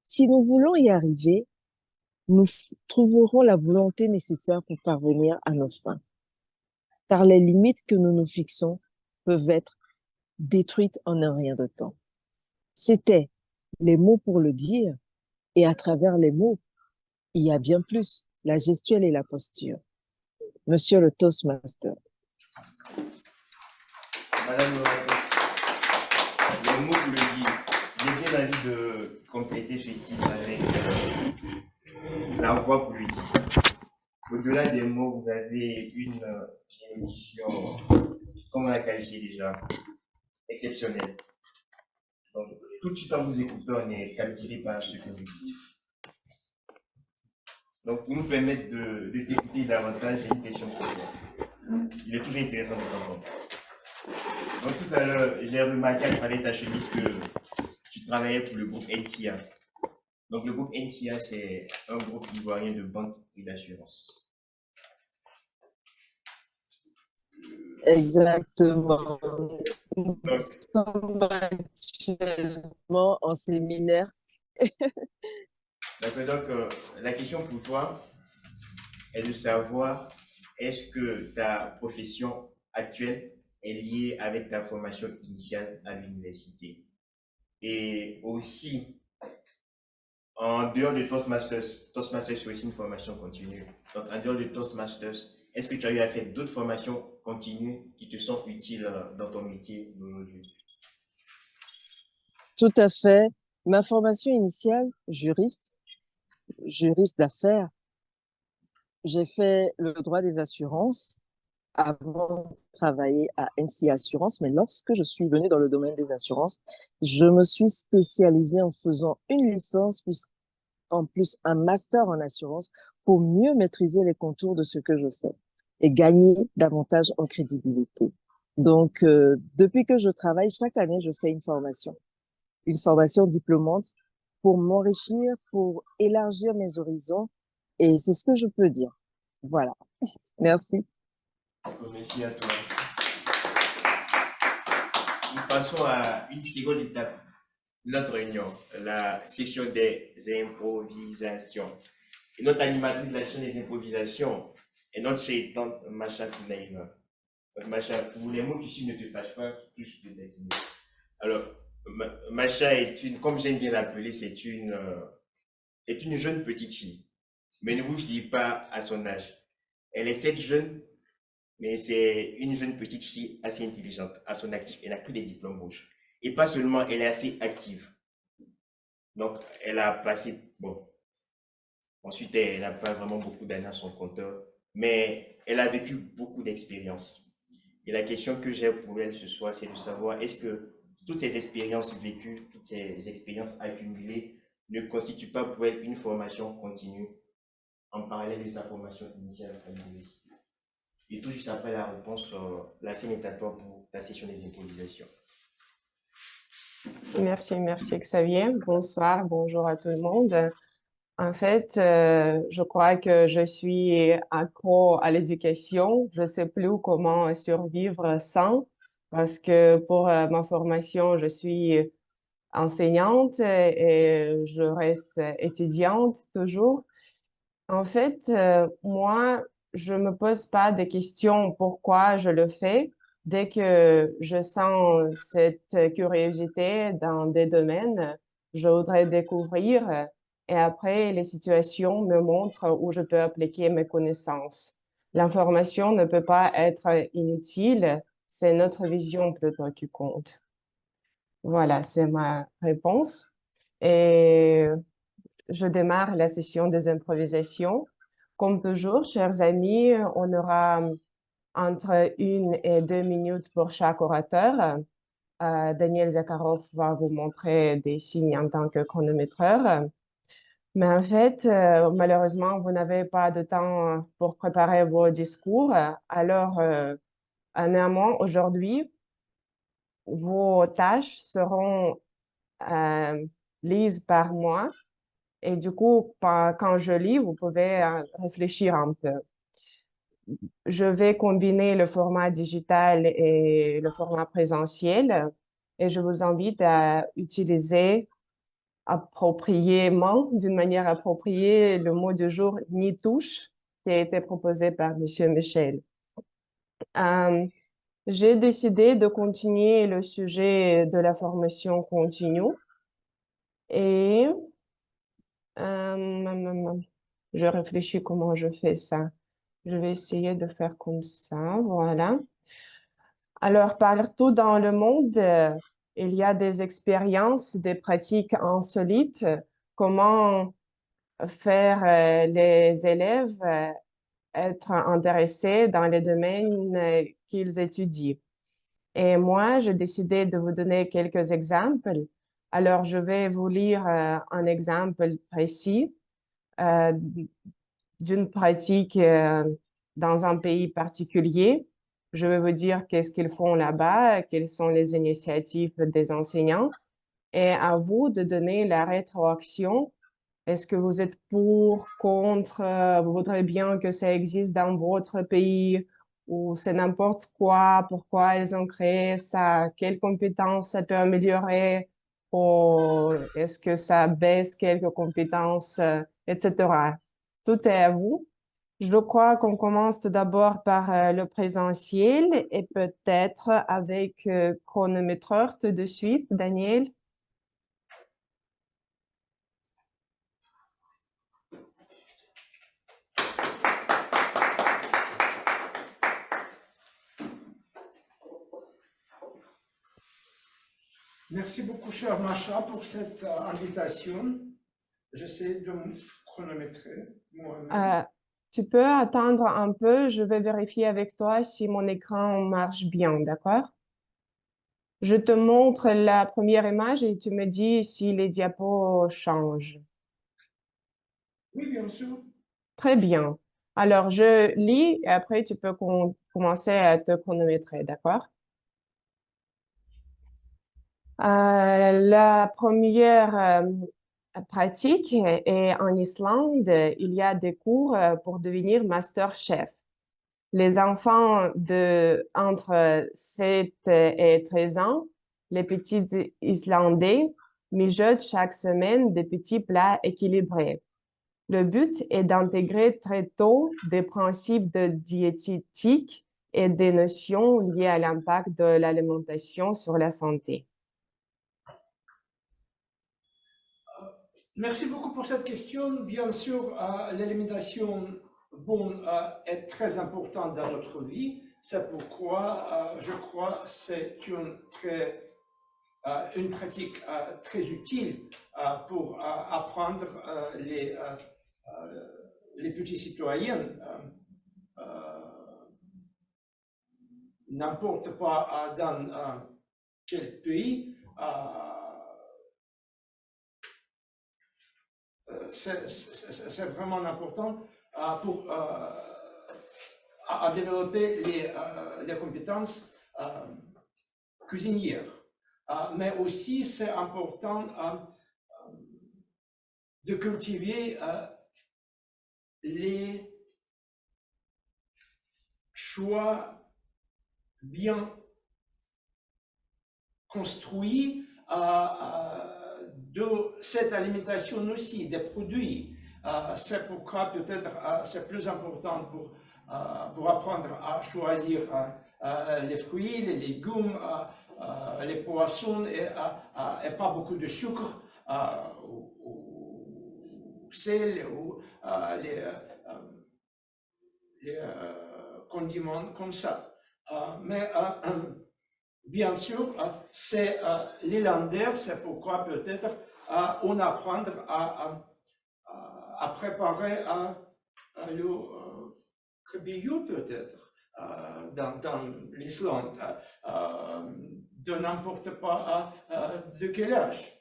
Si nous voulons y arriver, nous trouverons la volonté nécessaire pour parvenir à nos fins. Car les limites que nous nous fixons peuvent être détruites en un rien de temps. C'était les mots pour le dire, et à travers les mots, il y a bien plus, la gestuelle et la posture. Monsieur le Toastmaster. Madame le mot pour le dire, j'ai bien envie de compléter ce titre avec la voix pour le dire. Au-delà des mots, vous avez une édition, comme on l'a qualifié déjà, exceptionnelle. Donc, tout de suite en vous écoutant, on est captivé par ce que vous dites. Donc, pour nous permettre de t'écouter davantage, j'ai une question pour toi. Il est toujours intéressant de t'entendre. Donc, tout à l'heure, j'ai remarqué à travers ta chemise que tu travaillais pour le groupe NCA. Donc, le groupe NCA, c'est un groupe ivoirien de banque et d'assurance. Exactement. Nous Donc, sommes actuellement en séminaire. d'accord, donc la question pour toi est de savoir est-ce que ta profession actuelle est liée avec ta formation initiale à l'université? Et aussi, en dehors de Toastmasters c'est aussi une formation continue. Donc, en dehors de Toastmasters, est-ce que tu as eu à faire d'autres formations continues qui te sont utiles dans ton métier d'aujourd'hui? Tout à fait. Ma formation initiale, juriste d'affaires, j'ai fait le droit des assurances avant de travailler à NC Assurance, mais lorsque je suis venue dans le domaine des assurances, je me suis spécialisée en faisant une licence, puis en plus un master en assurance pour mieux maîtriser les contours de ce que je fais et gagner davantage en crédibilité. Donc, depuis que je travaille, chaque année, je fais une formation diplômante pour m'enrichir, pour élargir mes horizons, et c'est ce que je peux dire. Voilà. Merci. Merci à toi. Nous passons à une seconde étape de notre réunion, la session des improvisations. Et notre animatrice de la session des improvisations est notre chère tante Macha Kunaïva. Donc, Macha, pour les mots qui suivent ne te fâchent pas, touche de taquiner. Alors, Macha est une, comme j'aime bien l'appeler, est une jeune petite fille. Mais ne vous fiez pas à son âge. Elle est cette jeune, mais c'est une jeune petite fille assez intelligente à son actif. Elle n'a que des diplômes rouges. Et pas seulement, elle est assez active. Donc, elle a passé, bon, ensuite, elle n'a pas vraiment beaucoup d'années à son compteur, mais elle a vécu beaucoup d'expériences. Et la question que j'ai pour elle ce soir, c'est de savoir est-ce que toutes ces expériences vécues, toutes ces expériences accumulées ne constituent pas pour elle une formation continue en parallèle de sa formation initiale à l'université? Et tout juste après la réponse, la scène est à toi pour la session des improvisations. Merci Xavier. Bonsoir, bonjour à tout le monde. En fait, je crois que je suis accro à l'éducation. Je ne sais plus comment survivre sans, parce que pour ma formation, je suis enseignante et je reste étudiante toujours. En fait, moi, je me pose pas de questions pourquoi je le fais. Dès que je sens cette curiosité dans des domaines, je voudrais découvrir et après, les situations me montrent où je peux appliquer mes connaissances. L'information ne peut pas être inutile, c'est notre vision plutôt qui compte. Voilà, c'est ma réponse. Et je démarre la session des improvisations. Comme toujours, chers amis, on aura entre 1 et 2 minutes pour chaque orateur. Daniel Zakharov va vous montrer des signes en tant que chronométreur. Mais en fait, malheureusement, vous n'avez pas de temps pour préparer vos discours. Alors, néanmoins, aujourd'hui, vos tâches seront lises par moi. Et du coup, quand je lis, vous pouvez réfléchir un peu. Je vais combiner le format digital et le format présentiel et je vous invite à utiliser appropriément, d'une manière appropriée, le mot du jour « ni-touche » qui a été proposé par Monsieur Michel. J'ai décidé de continuer le sujet de la formation continue et je réfléchis comment je fais ça. Je vais essayer de faire comme ça, voilà. Alors, partout dans le monde, il y a des expériences, des pratiques insolites. Comment faire les élèves être intéressés dans les domaines qu'ils étudient. Et moi, j'ai décidé de vous donner quelques exemples. Alors, je vais vous lire un exemple précis euh, d'une pratique dans un pays particulier. Je vais vous dire qu'est-ce qu'ils font là-bas, quelles sont les initiatives des enseignants, et à vous de donner la rétroaction. Est-ce que vous êtes pour, contre, vous voudrez bien que ça existe dans votre pays, ou c'est n'importe quoi, pourquoi ils ont créé ça, quelles compétences ça peut améliorer, ou est-ce que ça baisse quelques compétences, etc. Tout est à vous. Je crois qu'on commence tout d'abord par le présentiel et peut-être avec chronométreur tout de suite, Daniel. Merci beaucoup, chère Macha, pour cette invitation. J'essaie de me chronométrer moi-même. Tu peux attendre un peu, je vais vérifier avec toi si mon écran marche bien, d'accord? Je te montre la première image et tu me dis si les diapos changent. Oui, bien sûr. Très bien. Alors, je lis et après tu peux commencer à te chronométrer, d'accord? La première pratique est en Islande. Il y a des cours pour devenir master chef. Les enfants entre 7 et 13 ans, les petits Islandais, mijotent chaque semaine des petits plats équilibrés. Le but est d'intégrer très tôt des principes de diététique et des notions liées à l'impact de l'alimentation sur la santé. Merci beaucoup pour cette question. Bien sûr, l'alimentation bonne est très importante dans notre vie. C'est pourquoi je crois que c'est une pratique très utile pour apprendre les petits citoyens. N'importe pas dans quel pays, c'est vraiment important pour développer les compétences cuisinières. Mais aussi, c'est important de cultiver les choix bien construits de cette alimentation aussi, des produits. C'est pourquoi peut-être c'est plus important pour apprendre à choisir les fruits, les légumes, les poissons et pas beaucoup de sucre, ou sel, ou les condiments comme ça. Mais bien sûr, c'est l'Irlandais, c'est pourquoi peut-être on apprend à préparer le cabillaud peut-être dans l'Islande, de n'importe pas de quel âge.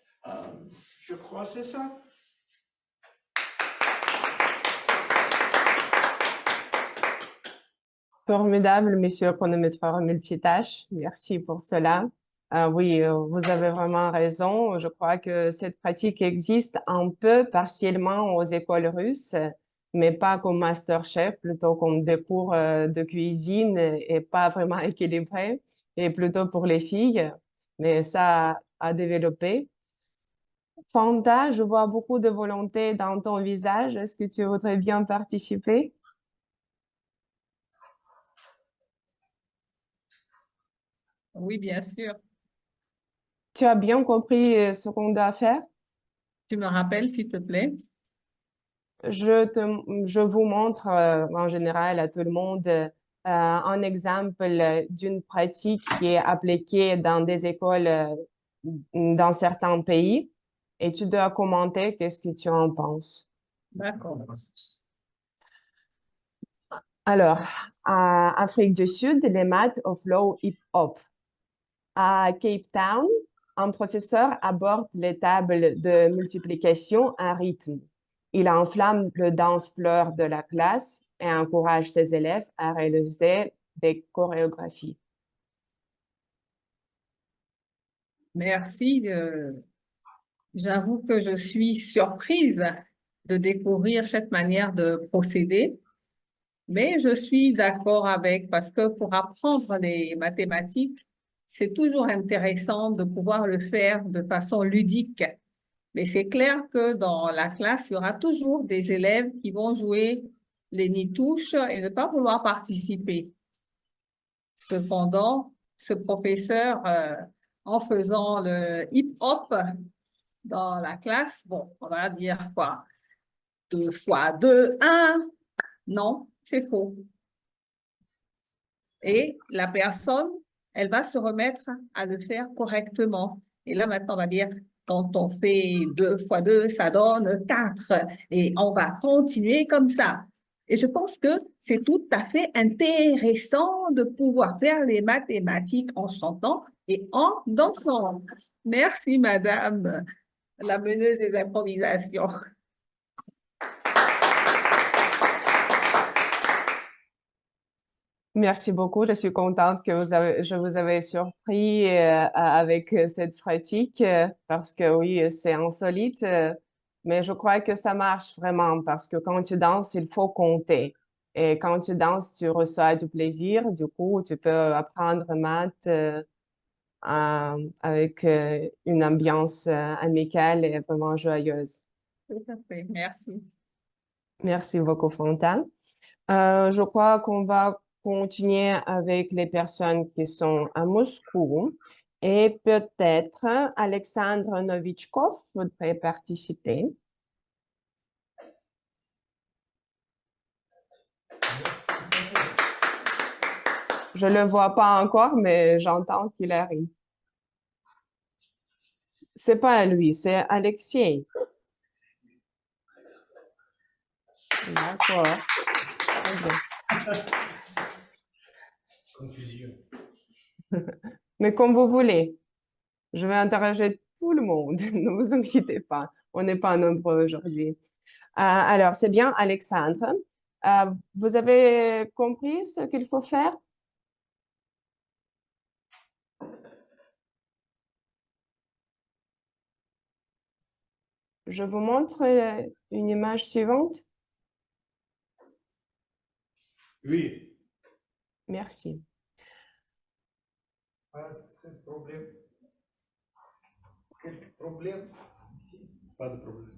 Je crois que c'est ça. Formidable, monsieur chronométreur multitâche. Merci pour cela. Oui, vous avez vraiment raison. Je crois que cette pratique existe un peu partiellement aux écoles russes, mais pas comme MasterChef, plutôt comme des cours de cuisine et pas vraiment équilibrés, et plutôt pour les filles. Mais ça a développé. Fanta, je vois beaucoup de volonté dans ton visage. Est-ce que tu voudrais bien participer? Oui, bien sûr. Tu as bien compris ce qu'on doit faire? Tu me rappelles, s'il te plaît? Je vous montre en général à tout le monde un exemple d'une pratique qui est appliquée dans des écoles dans certains pays et tu dois commenter qu'est-ce que tu en penses. D'accord. Alors, à Afrique du Sud, les maths au flow hip-hop. À Cape Town, un professeur aborde les tables de multiplication à rythme. Il enflamme le dance-floor de la classe et encourage ses élèves à réaliser des chorégraphies. Merci. J'avoue que je suis surprise de découvrir cette manière de procéder, mais je suis d'accord avec parce que pour apprendre les mathématiques, c'est toujours intéressant de pouvoir le faire de façon ludique. Mais c'est clair que dans la classe, il y aura toujours des élèves qui vont jouer les nitouches et ne pas vouloir participer. Cependant, ce professeur, en faisant le hip-hop dans la classe, bon, on va dire quoi? 2 fois 2, 1. Non, c'est faux. Et la personne, elle va se remettre à le faire correctement. Et là, maintenant, on va dire, quand on fait 2 fois 2, ça donne 4. Et on va continuer comme ça. Et je pense que c'est tout à fait intéressant de pouvoir faire les mathématiques en chantant et en dansant. Merci, madame, la meneuse des improvisations. Merci beaucoup. Je suis contente que je vous avais surpris avec cette pratique parce que oui, c'est insolite, mais je crois que ça marche vraiment parce que quand tu danses, il faut compter. Et quand tu danses, tu reçois du plaisir. Du coup, tu peux apprendre maths avec une ambiance amicale et vraiment joyeuse. Tout à fait, merci. Merci beaucoup, Fanta. Je crois qu'on va continuer avec les personnes qui sont à Moscou et peut-être Alexandre Novichkov voudrait participer. Je ne le vois pas encore, mais j'entends qu'il arrive. C'est pas lui, c'est Alexei. D'accord. Très bien. Confusion. Mais comme vous voulez, je vais interroger tout le monde. Ne vous inquiétez pas, on n'est pas nombreux aujourd'hui. Alors, c'est bien, Alexandre. Vous avez compris ce qu'il faut faire? Je vous montre une image suivante. Oui. Merci. C'est un problème. Quelques problèmes ici? Pas de problème.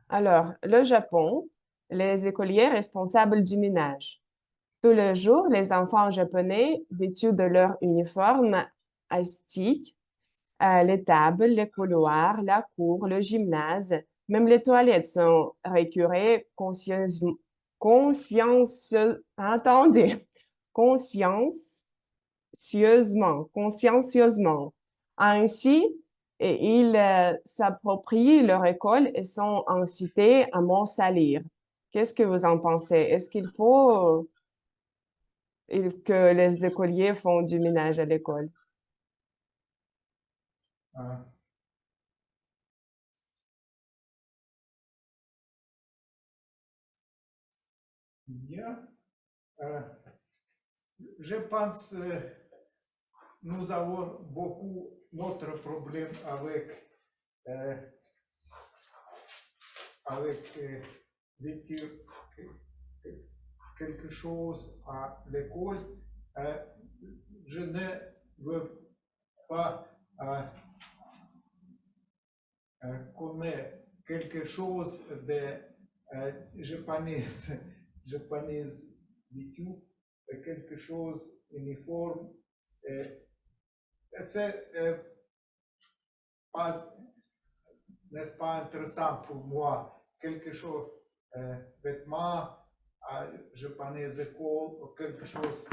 Alors, le Japon, les écoliers responsables du ménage. Tous les jours, les enfants japonais, vêtus de leur uniforme astique, les tables, les couloirs, la cour, le gymnase, même les toilettes sont récurées attendez, consciencieusement. Ainsi, et ils s'approprient leur école et sont incités à m'en salir. Qu'est-ce que vous en pensez? Est-ce qu'il faut que les écoliers font du ménage à l'école? Ah. Bien. je pense nous avons beaucoup notre problème avec lecture quelque chose à l'école. Je ne veux pas connaître quelque chose de japonaise du tout, quelque chose uniforme. C'est pas, n'est-ce pas intéressant pour moi, quelque chose, vêtements japonais école, quelque chose,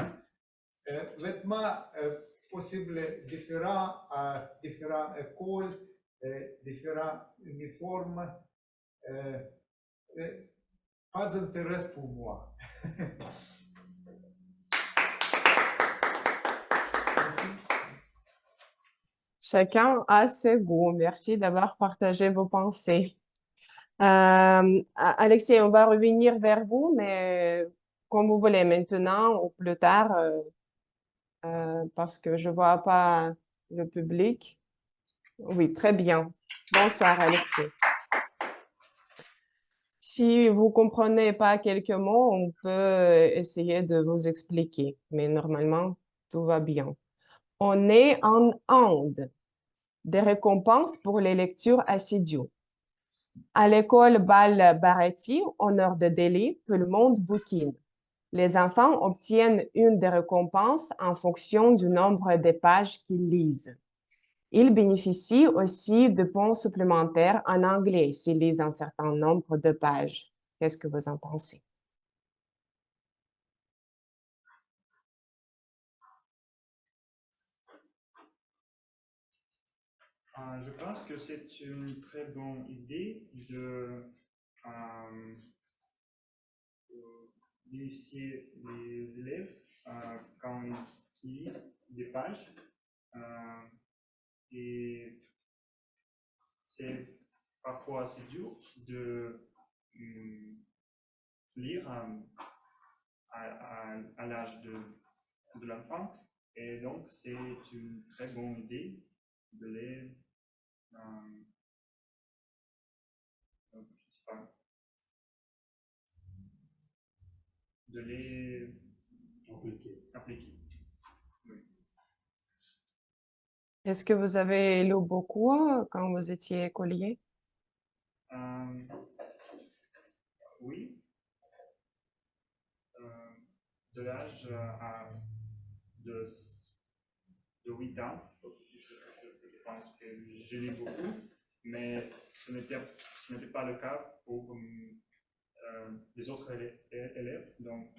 vêtements possibles différents à différentes écoles, différents uniformes, pas d'intérêt pour moi. Chacun a ses goûts. Merci d'avoir partagé vos pensées. Alexis, on va revenir vers vous, mais comme vous voulez, maintenant ou plus tard, parce que je vois pas le public. Oui, très bien. Bonsoir, Alexis. Si vous comprenez pas quelques mots, on peut essayer de vous expliquer, mais normalement, tout va bien. On est en Inde. Des récompenses pour les lectures assidues. À l'école Bal Bharati, au nord de Delhi, tout le monde bouquine. Les enfants obtiennent une des récompenses en fonction du nombre de pages qu'ils lisent. Ils bénéficient aussi de points supplémentaires en anglais s'ils lisent un certain nombre de pages. Qu'est-ce que vous en pensez? Je pense que c'est une très bonne idée d'initier les élèves quand ils lisent des pages. Et c'est parfois assez dur de lire à l'âge de l'enfant. Et donc, c'est une très bonne idée de les je sais pas, de les appliquer. Oui. Est-ce que vous avez lu beaucoup quand vous étiez écolier? Oui. De l'âge de 8 ans, je pense que j'ai lu beaucoup, mais ce n'était pas le cas pour les autres élèves. Donc,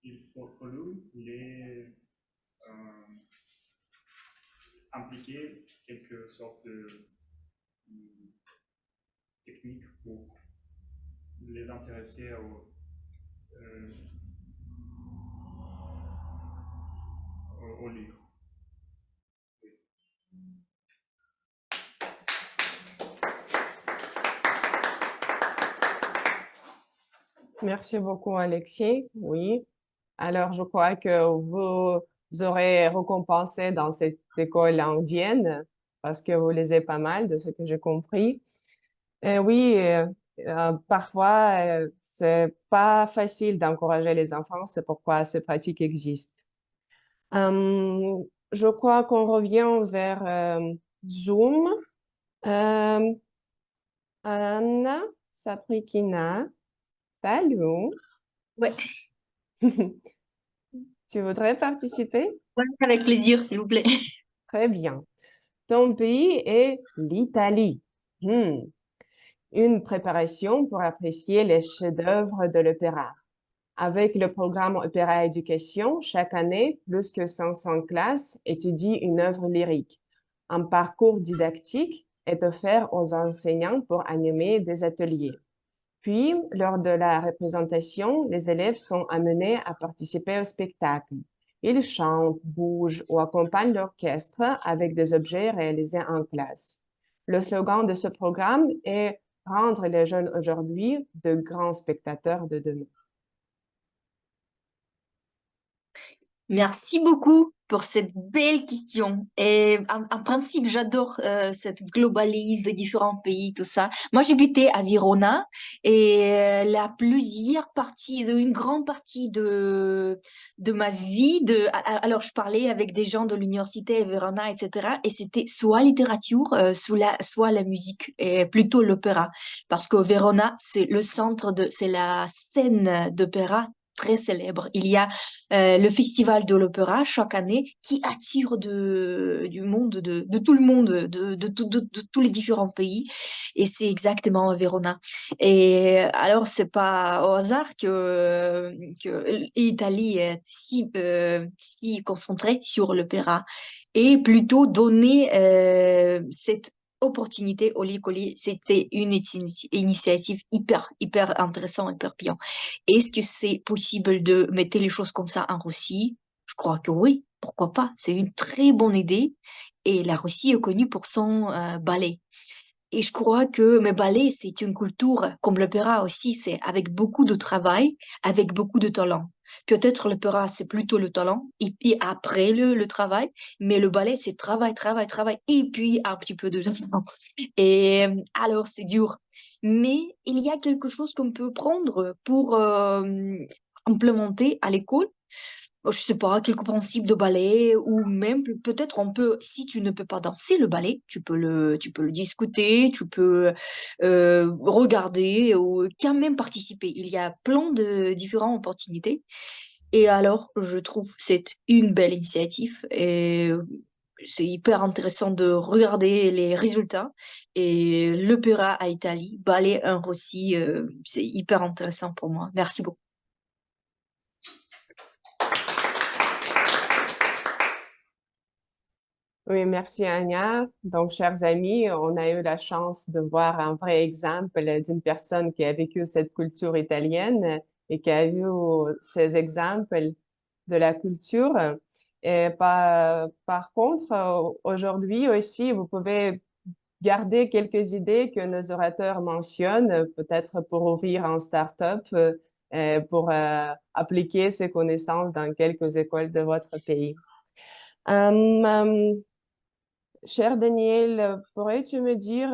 il faut les impliquer quelque sorte de technique pour les intéresser au livre. Merci beaucoup, Alexis. Oui. Alors, je crois que vous aurez récompensé dans cette école indienne parce que vous lisez pas mal, de ce que j'ai compris. Et oui, parfois, c'est pas facile d'encourager les enfants, c'est pourquoi ces pratiques existent. Je crois qu'on revient vers Zoom. Anna Saprikina, salut. Ouais, Tu voudrais participer? ouais, avec plaisir, s'il vous plaît. Très bien. Ton pays est l'Italie. Une préparation pour apprécier les chefs-d'œuvre de l'opéra. Avec le programme Opéra Éducation, chaque année, plus que 500 classes étudient une œuvre lyrique. Un parcours didactique est offert aux enseignants pour animer des ateliers. Puis, lors de la représentation, les élèves sont amenés à participer au spectacle. Ils chantent, bougent ou accompagnent l'orchestre avec des objets réalisés en classe. Le slogan de ce programme est « Rendre les jeunes aujourd'hui de grands spectateurs de demain ». Merci beaucoup pour cette belle question. Et en principe, j'adore cette globalisme des différents pays, tout ça. Moi, j'habitais à Verona et la plusieurs parties, une grande partie de ma vie, alors je parlais avec des gens de l'université à Verona, etc. Et c'était soit littérature, soit la musique, et plutôt l'opéra. Parce que Verona, c'est le centre c'est la scène d'opéra très célèbre. Il y a le festival de l'opéra chaque année qui attire du monde, de tout le monde, de tous les différents pays. Et c'est exactement à Verona. Et alors, c'est pas au hasard que l'Italie est si concentrée sur l'opéra et plutôt donner cette opportunité au Licoli. C'était une initiative hyper intéressante, hyper bien. Est-ce que c'est possible de mettre les choses comme ça en Russie? Je crois que oui, pourquoi pas? C'est une très bonne idée. Et la Russie est connue pour son ballet. Et je crois que mes ballets, c'est une culture, comme l'opéra aussi, c'est avec beaucoup de travail, avec beaucoup de talent. Peut-être l'opéra, c'est plutôt le talent, et puis après le travail, mais le ballet, c'est travail, travail, travail, et puis un petit peu de talent. Et alors, c'est dur. Mais il y a quelque chose qu'on peut prendre pour implémenter à l'école, je sais pas, quelques principes de ballet ou même peut-être on peut, si tu ne peux pas danser le ballet, tu peux le discuter, tu peux regarder ou quand même participer. Il y a plein de différentes opportunités. Et alors, je trouve que c'est une belle initiative et c'est hyper intéressant de regarder les résultats. Et l'opéra à Italie, ballet en Russie, c'est hyper intéressant pour moi. Merci beaucoup. Oui, merci Anya. Donc, chers amis, on a eu la chance de voir un vrai exemple d'une personne qui a vécu cette culture italienne et qui a vu ces exemples de la culture. Et par contre, aujourd'hui aussi, vous pouvez garder quelques idées que nos orateurs mentionnent, peut-être pour ouvrir un start-up, pour appliquer ces connaissances dans quelques écoles de votre pays. Cher Daniel, pourrais-tu me dire,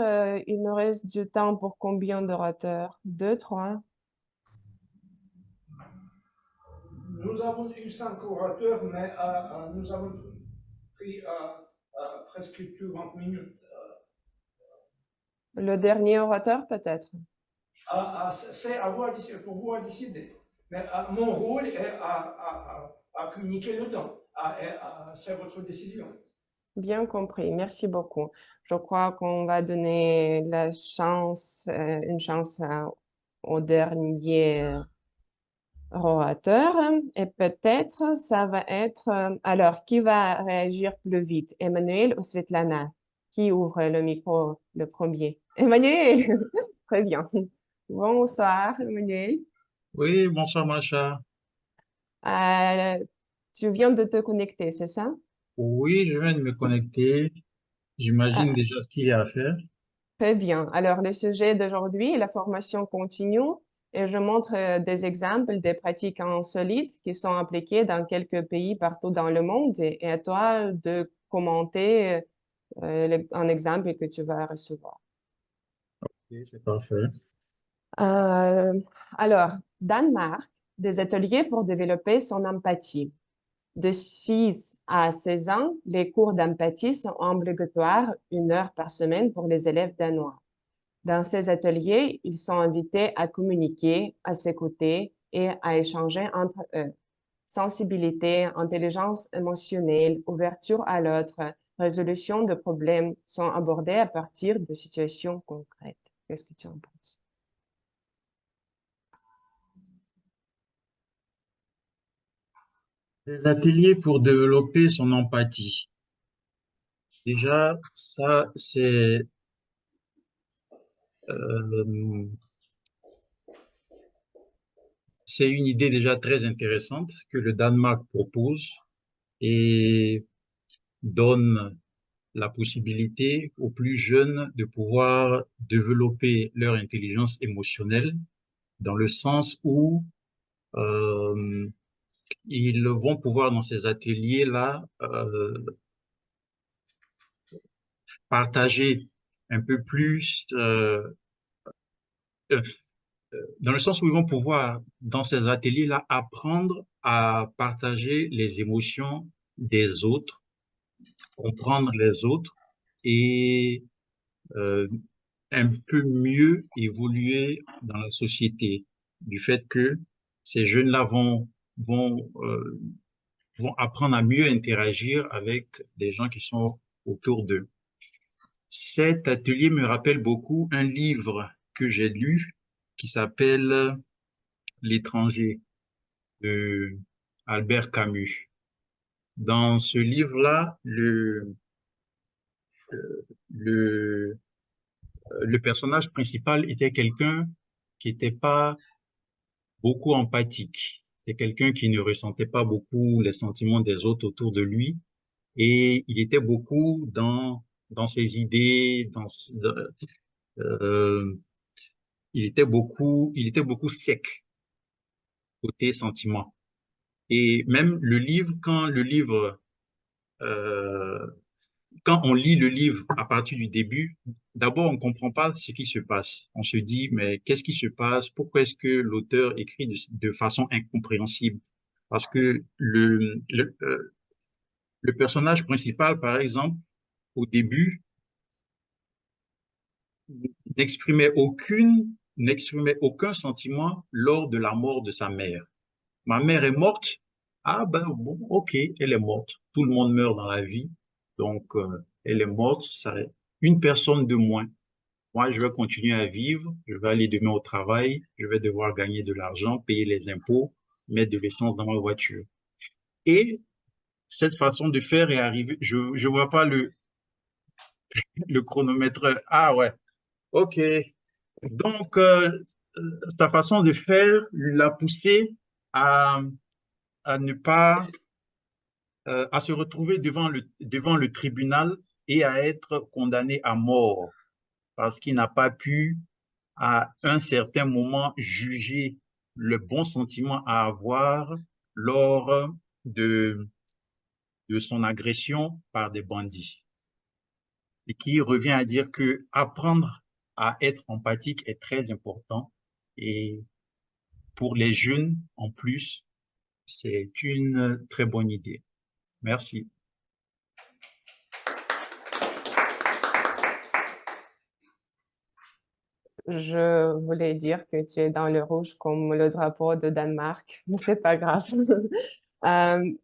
il me reste du temps pour combien d'orateurs? Deux, trois? Nous avons eu 5 orateurs, mais nous avons pris presque 20 minutes. Le dernier orateur, peut-être? C'est pour vous à décider. Mais mon rôle est à communiquer le temps. C'est votre décision. Bien compris, merci beaucoup. Je crois qu'on va donner une chance au dernier orateur et peut-être ça va être... alors, qui va réagir plus vite, Emmanuel ou Svetlana? Qui ouvre le micro le premier? Emmanuel! Très bien. Bonsoir, Emmanuel. Oui, bonsoir Macha. Euh, Tu viens de te connecter, c'est ça? Oui, je viens de me connecter. J'imagine Ah, déjà ce qu'il y a à faire. très bien. Alors, le sujet d'aujourd'hui est la formation continue et je montre des exemples des pratiques insolites qui sont appliquées dans quelques pays partout dans le monde et à toi de commenter un exemple que tu vas recevoir. Oui, c'est parfait. Euh, alors, Danemark, des ateliers pour développer son empathie. De 6 à 16 ans, les cours d'empathie sont obligatoires 1 heure par semaine pour les élèves danois. Dans ces ateliers, ils sont invités à communiquer, à s'écouter et à échanger entre eux. Sensibilité, intelligence émotionnelle, ouverture à l'autre, résolution de problèmes sont abordés à partir de situations concrètes. Qu'est-ce que tu en penses? Des ateliers pour développer son empathie. Déjà, ça, euh, c'est une idée déjà très intéressante que le Danemark propose et donne la possibilité aux plus jeunes de pouvoir développer leur intelligence émotionnelle dans le sens où euh, ils vont pouvoir dans ces ateliers-là partager un peu plus, dans le sens où ils vont pouvoir, dans ces ateliers-là, apprendre à partager les émotions des autres, comprendre les autres et un peu mieux évoluer dans la société, du fait que ces jeunes-là vont apprendre à mieux interagir avec les gens qui sont autour d'eux. Cet atelier me rappelle beaucoup un livre que j'ai lu qui s'appelle L'étranger de Albert Camus. Dans ce livre-là, le, le personnage principal était quelqu'un qui n'était pas beaucoup empathique. C'est quelqu'un qui ne ressentait pas beaucoup les sentiments des autres autour de lui et il était beaucoup dans ses idées, euh, il était beaucoup sec côté sentiments. Et même le livre, euh, quand on lit le livre à partir du début, d'abord, on comprend pas ce qui se passe. On se dit, mais qu'est-ce qui se passe? Pourquoi est-ce que l'auteur écrit de façon incompréhensible? Parce que le personnage principal, par exemple, au début, n'exprimait aucun sentiment lors de la mort de sa mère. Ma mère est morte. Ah ben bon, ok, elle est morte. Tout le monde meurt dans la vie. Donc, elle est morte. Ça, une personne de moins. Moi, je vais continuer à vivre. Je vais aller demain au travail. Je vais devoir gagner de l'argent, payer les impôts, mettre de l'essence dans ma voiture. Et cette façon de faire est arrivée. Je vois pas le chronomètre. Ah ouais, ok. Donc, sa façon de faire l'a poussé à, à ne pas à se retrouver devant le tribunal et à être condamné à mort parce qu'il n'a pas pu, à un certain moment, juger le bon sentiment à avoir lors de, de son agression par des bandits. Et qui revient à dire que apprendre à être empathique est très important et pour les jeunes, en plus, c'est une très bonne idée. Merci. Je voulais dire que tu es dans le rouge comme le drapeau de Danemark, mais c'est pas grave.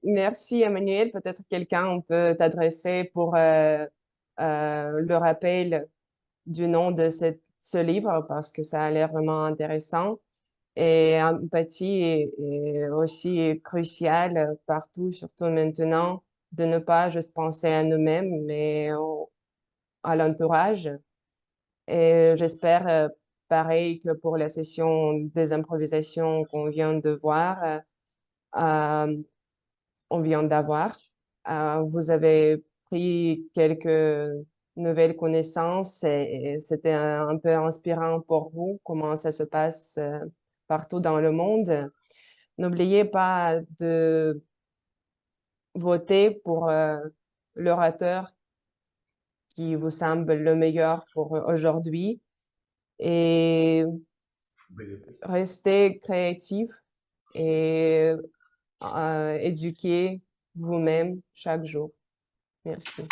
Merci Emmanuel. Peut-être quelqu'un peut t'adresser pour le rappel du nom de ce livre parce que ça a l'air vraiment intéressant. Et empathie est aussi cruciale partout, surtout maintenant, de ne pas juste penser à nous-mêmes, mais à l'entourage. Et j'espère, pareil que pour la session des improvisations qu'on vient de voir, on vient d'avoir, vous avez pris quelques nouvelles connaissances et c'était un peu inspirant pour vous, comment ça se passe partout dans le monde. N'oubliez pas de voter pour l'orateur qui vous semble le meilleur pour aujourd'hui et restez créatif et éduquez vous-même chaque jour. Merci.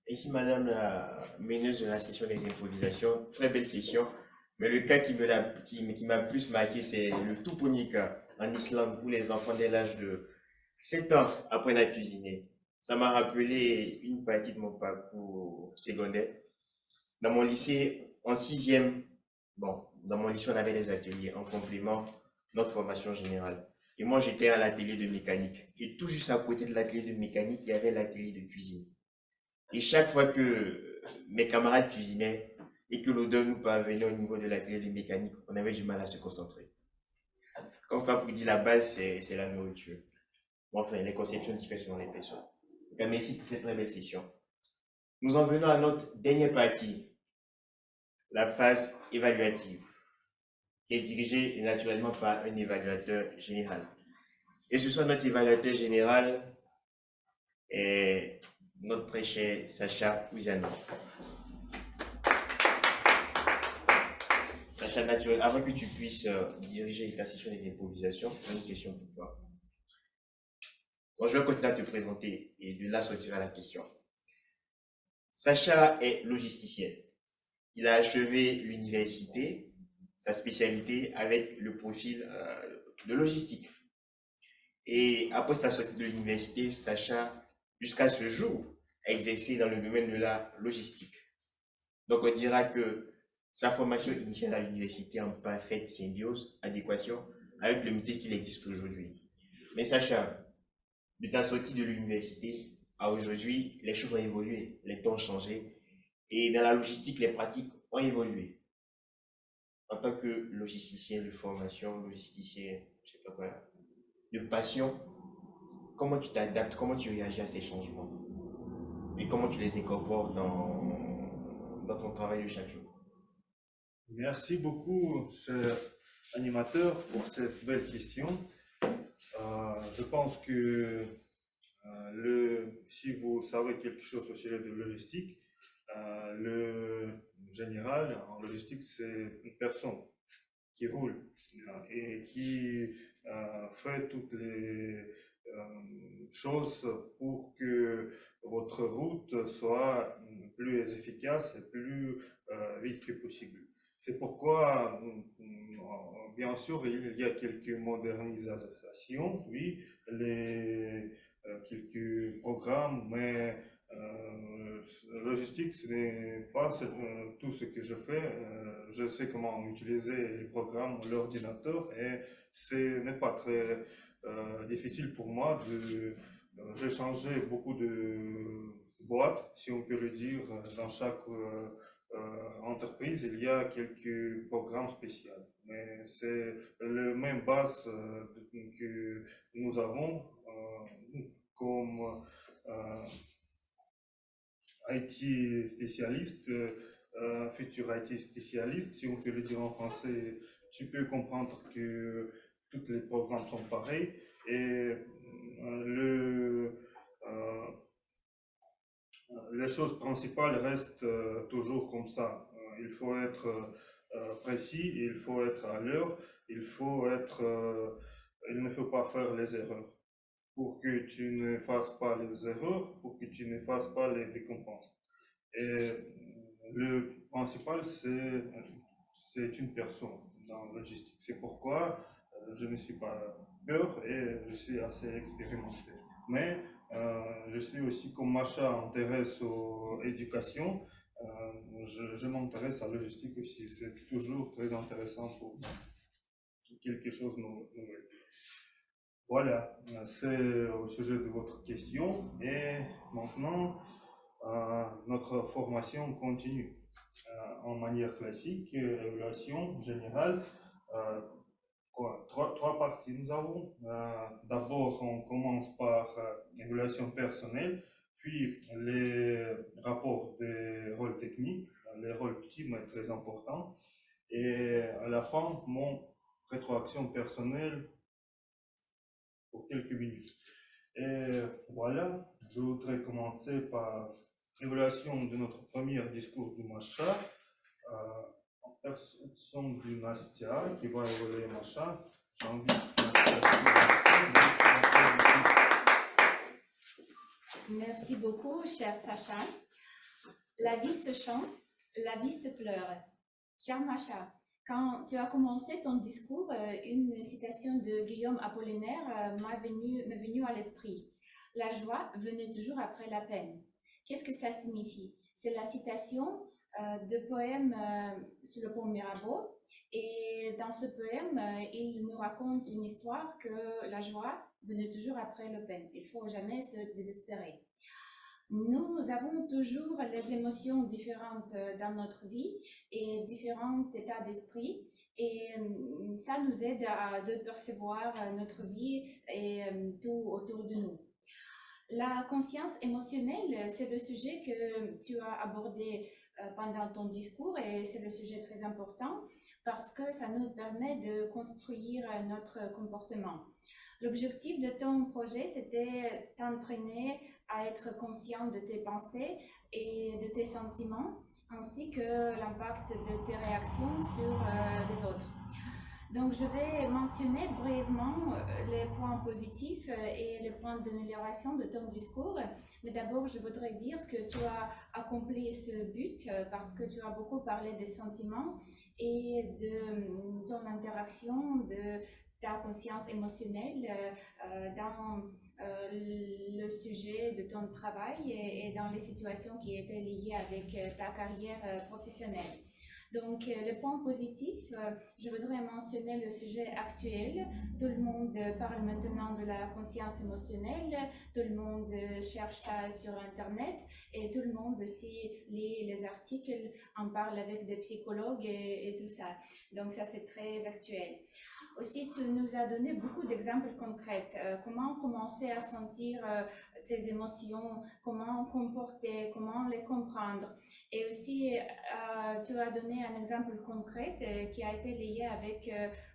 Ici, Madame la meneuse de la session des improvisations, très belle session. Mais le cas qui m'a plus marqué, c'est le tout premier cas en Islande où les enfants dès l'âge de 7 ans apprennent à cuisiner. Ça m'a rappelé une partie de mon parcours secondaire. Dans mon lycée, en sixième, bon, dans mon lycée, on avait des ateliers en complément de notre formation générale. Et moi, j'étais à l'atelier de mécanique. Et tout juste à côté de l'atelier de mécanique, il y avait l'atelier de cuisine. Et chaque fois que mes camarades cuisinaient et que l'odeur nous parvenait au niveau de l'atelier de mécanique, on avait du mal à se concentrer. Comme quand vous dit la base, c'est la nourriture. Bon, enfin, les conceptions diffèrent selon les personnes. Donc, merci pour cette très belle session. Nous en venons à notre dernière partie, la phase évaluative. est dirigé naturellement par un évaluateur général. Et ce soit notre évaluateur général et notre très cher Sacha Ouziano. Sacha, naturel, avant que tu puisses diriger ta session des improvisations, j'ai une question pour toi. Bon, je vais continuer à te présenter et de là sortira la question. Sacha est logisticien. Il a achevé l'université, sa spécialité avec le profil de logistique. Et après sa sortie de l'université, Sacha, jusqu'à ce jour, a exercé dans le domaine de la logistique. Donc on dira que sa formation initiale à l'université en parfaite symbiose, adéquation avec le métier qu'il existe aujourd'hui. Mais Sacha, de ta sortie de l'université à aujourd'hui, les choses ont évolué, les temps ont changé et dans la logistique, les pratiques ont évolué. En tant que logisticien de formation, logisticien, je sais pas quoi, de passion, comment tu t'adaptes, comment tu réagis à ces changements et comment tu les incorpores dans ton travail de chaque jour? Merci beaucoup, cher animateur, pour cette belle question. Je pense que si vous savez quelque chose au sujet de logistique, le général en logistique, c'est une personne qui roule et qui fait toutes les choses pour que votre route soit plus efficace et plus vite que possible. C'est pourquoi, bien sûr, il y a quelques modernisations, oui, quelques programmes, mais logistique, ce n'est pas tout ce que je fais. Je sais comment utiliser les programmes, l'ordinateur, et ce n'est pas très difficile pour moi. J'ai changé beaucoup de boîtes, si on peut le dire, dans chaque entreprise, il y a quelques programmes spéciaux. Mais c'est la même base que nous avons comme IT spécialiste, futur IT spécialiste, si on peut le dire en français, tu peux comprendre que tous les programmes sont pareils et les choses principales restent toujours comme ça. Il faut être précis, il faut être à l'heure, il ne faut pas faire les erreurs. Pour que tu ne fasses pas les erreurs, pour que tu ne fasses pas les récompenses. Et le principal, c'est une personne dans la logistique. C'est pourquoi je ne suis pas peur et je suis assez expérimenté. Mais je suis aussi, comme Macha intéresse aux éducations, je m'intéresse à la logistique aussi. C'est toujours très intéressant pour moi. Quelque chose de nouvel. Voilà, c'est au sujet de votre question. Et maintenant, notre formation continue. En manière classique, évaluation générale. Trois parties nous avons. D'abord, on commence par évaluation personnelle, puis les rapports des rôles techniques, les rôles petits mais très importants. Et à la fin, mon rétroaction personnelle pour quelques minutes. Et voilà, je voudrais commencer par l'évaluation de notre premier discours du Macha, en personne du Nastia qui va évaluer Macha. J'invite Merci beaucoup, cher Sacha. La vie se chante, la vie se pleure. Cher Macha, quand tu as commencé ton discours, une citation de Guillaume Apollinaire m'est venue à l'esprit. La joie venait toujours après la peine. Qu'est-ce que ça signifie? C'est la citation de poème sur le pont Mirabeau. Et dans ce poème, il nous raconte une histoire que la joie venait toujours après la peine. Il ne faut jamais se désespérer. Nous avons toujours les émotions différentes dans notre vie et différents états d'esprit et ça nous aide à percevoir notre vie et tout autour de nous. La conscience émotionnelle, c'est le sujet que tu as abordé pendant ton discours et c'est le sujet très important parce que ça nous permet de construire notre comportement. L'objectif de ton projet, c'était t'entraîner à être conscient de tes pensées et de tes sentiments, ainsi que l'impact de tes réactions sur les autres. Donc, je vais mentionner brièvement les points positifs et les points d'amélioration de ton discours. Mais d'abord, je voudrais dire que tu as accompli ce but parce que tu as beaucoup parlé des sentiments et de ton interaction, de ta conscience émotionnelle dans le sujet de ton travail et dans les situations qui étaient liées avec ta carrière professionnelle. Donc, le point positif, je voudrais mentionner le sujet actuel. Tout le monde parle maintenant de la conscience émotionnelle, tout le monde cherche ça sur Internet et tout le monde aussi lit les articles, en parle avec des psychologues et tout ça. Donc, ça, c'est très actuel. Aussi, tu nous as donné beaucoup d'exemples concrets. Comment commencer à sentir ces émotions, comment comporter, comment les comprendre. Et aussi, tu as donné un exemple concret qui a été lié avec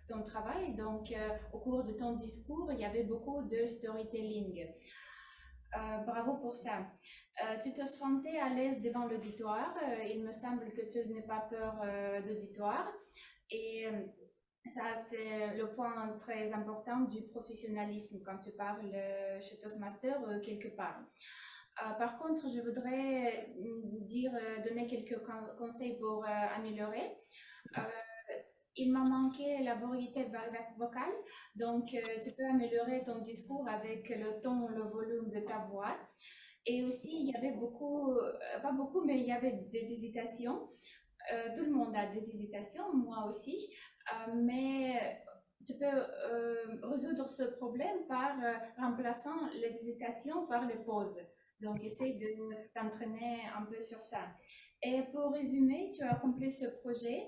ton travail. Donc, au cours de ton discours, il y avait beaucoup de storytelling. Bravo pour ça. Tu te sentais à l'aise devant l'auditoire. Il me semble que tu n'as pas peur d'auditoire. Et ça, c'est le point très important du professionnalisme quand tu parles chez Toastmaster quelque part. Par contre, je voudrais donner quelques conseils pour améliorer. Il m'a manqué la variété vocale, donc tu peux améliorer ton discours avec le ton, le volume de ta voix. Et aussi, il y avait pas beaucoup, mais il y avait des hésitations. Tout le monde a des hésitations, moi aussi. Mais tu peux résoudre ce problème par remplaçant les hésitations par les pauses. Donc, essaye de t'entraîner un peu sur ça. Et pour résumer, tu as accompli ce projet.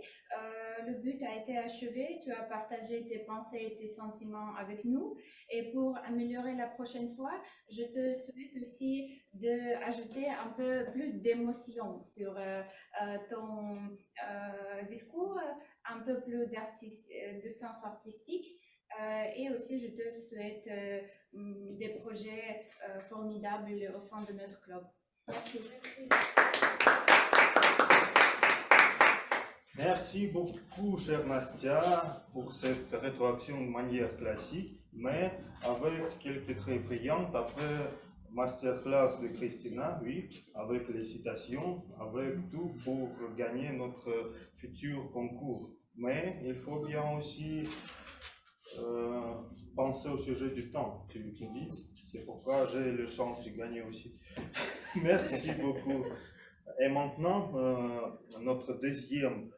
Le but a été achevé. Tu as partagé tes pensées et tes sentiments avec nous. Et pour améliorer la prochaine fois, je te souhaite aussi d'ajouter un peu plus d'émotion sur ton discours, un peu plus de sens artistique. Et aussi, je te souhaite des projets formidables au sein de notre club. Merci. Merci beaucoup, chère Nastia, pour cette rétroaction de manière classique, mais avec quelques traits brillants après masterclass de Christina, oui, avec les citations, avec tout pour gagner notre futur concours. Mais il faut bien aussi penser au sujet du temps, tu me dis. C'est pourquoi j'ai la chance de gagner aussi. Merci beaucoup. Et maintenant, notre deuxième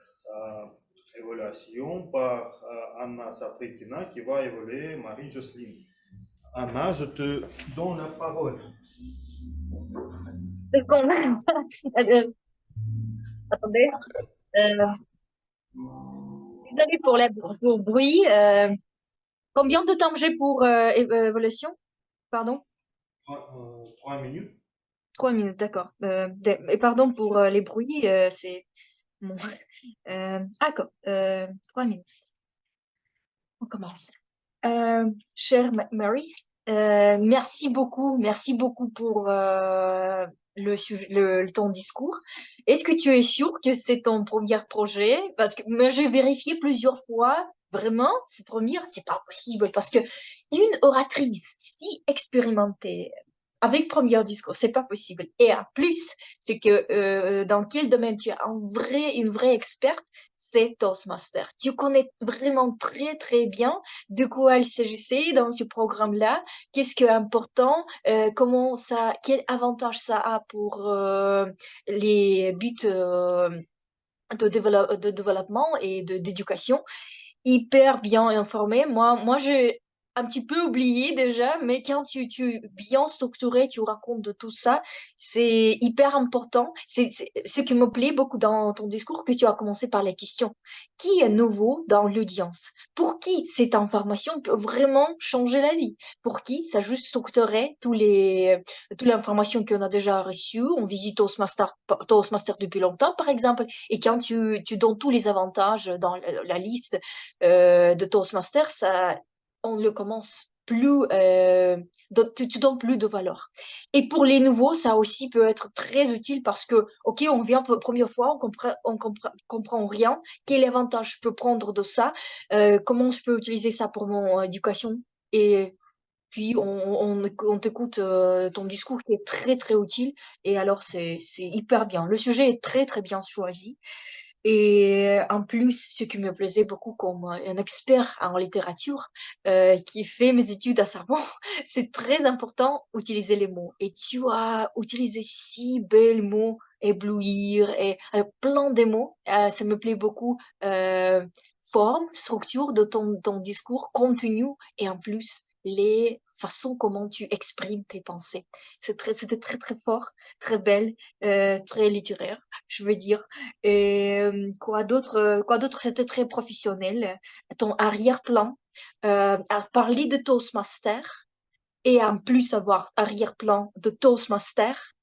évaluation par Anna Saprikina qui va évaluer Marie-Jocelyne. Anna, je te donne la parole. Attendez. Désolée pour le bruit. Combien de temps j'ai pour évaluation? Pardon? 3 minutes. 3 minutes, d'accord. Et pardon pour les bruits, c'est mon... D'accord, 3 minutes. On commence. Chère Mary, merci beaucoup pour ton discours. Est-ce que tu es sûre que c'est ton premier projet? Parce que j'ai vérifié plusieurs fois. Vraiment, c'est pas possible parce que une oratrice si expérimentée avec premier discours, c'est pas possible. Et en plus, c'est que dans quel domaine tu es une vraie experte, c'est Toastmaster. Tu connais vraiment très très bien de quoi il s'agissait dans ce programme-là, qu'est-ce qui est important, quel avantage ça a pour les buts de développement et d'éducation. Hyper bien informé. Moi, un petit peu oublié déjà, mais quand tu bien structuré, tu racontes de tout ça, c'est hyper important. C'est ce qui me plaît beaucoup dans ton discours, que tu as commencé par la question. Qui est nouveau dans l'audience? Pour qui cette information peut vraiment changer la vie? Pour qui ça juste structurerait toute l'information qu'on a déjà reçue? On visite Toastmaster depuis longtemps, par exemple, et quand tu donnes tous les avantages dans la liste de Toastmaster, ça on ne commence plus, tu donnes plus de valeur. Et pour les nouveaux, ça aussi peut être très utile parce que, ok, on vient pour la première fois, comprend rien. Quel avantage je peux prendre de ça? Comment je peux utiliser ça pour mon éducation? Et puis, on t'écoute ton discours qui est très, très utile. Et alors, c'est hyper bien. Le sujet est très, très bien choisi. Et en plus, ce qui me plaisait beaucoup comme un expert en littérature qui fait mes études à Sorbonne, c'est très important d'utiliser les mots. Et tu as utilisé si belles mots, éblouir, et plein de mots. Ça me plaît beaucoup. Forme, structure de ton discours, contenu et en plus les façons comment tu exprimes tes pensées. C'était très très fort, très belle, très littéraire, je veux dire. Et quoi d'autre, c'était très professionnel. Ton arrière-plan, à parler de Toastmaster et en plus avoir arrière-plan de Toastmaster,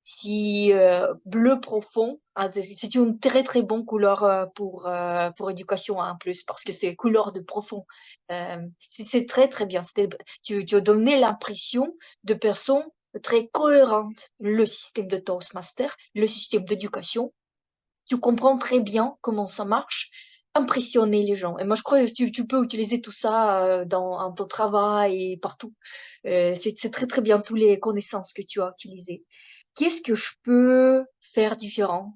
si bleu profond, c'est une très très bonne couleur pour éducation en plus parce que c'est couleur de profond. C'est très très bien. Tu as donné l'impression de personnes très cohérentes. Le système de Toastmaster, le système d'éducation, tu comprends très bien comment ça marche, impressionner les gens. Et moi, je crois que tu peux utiliser tout ça dans ton travail et partout. C'est très, très bien, toutes les connaissances que tu as utilisées. Qu'est-ce que je peux faire différent?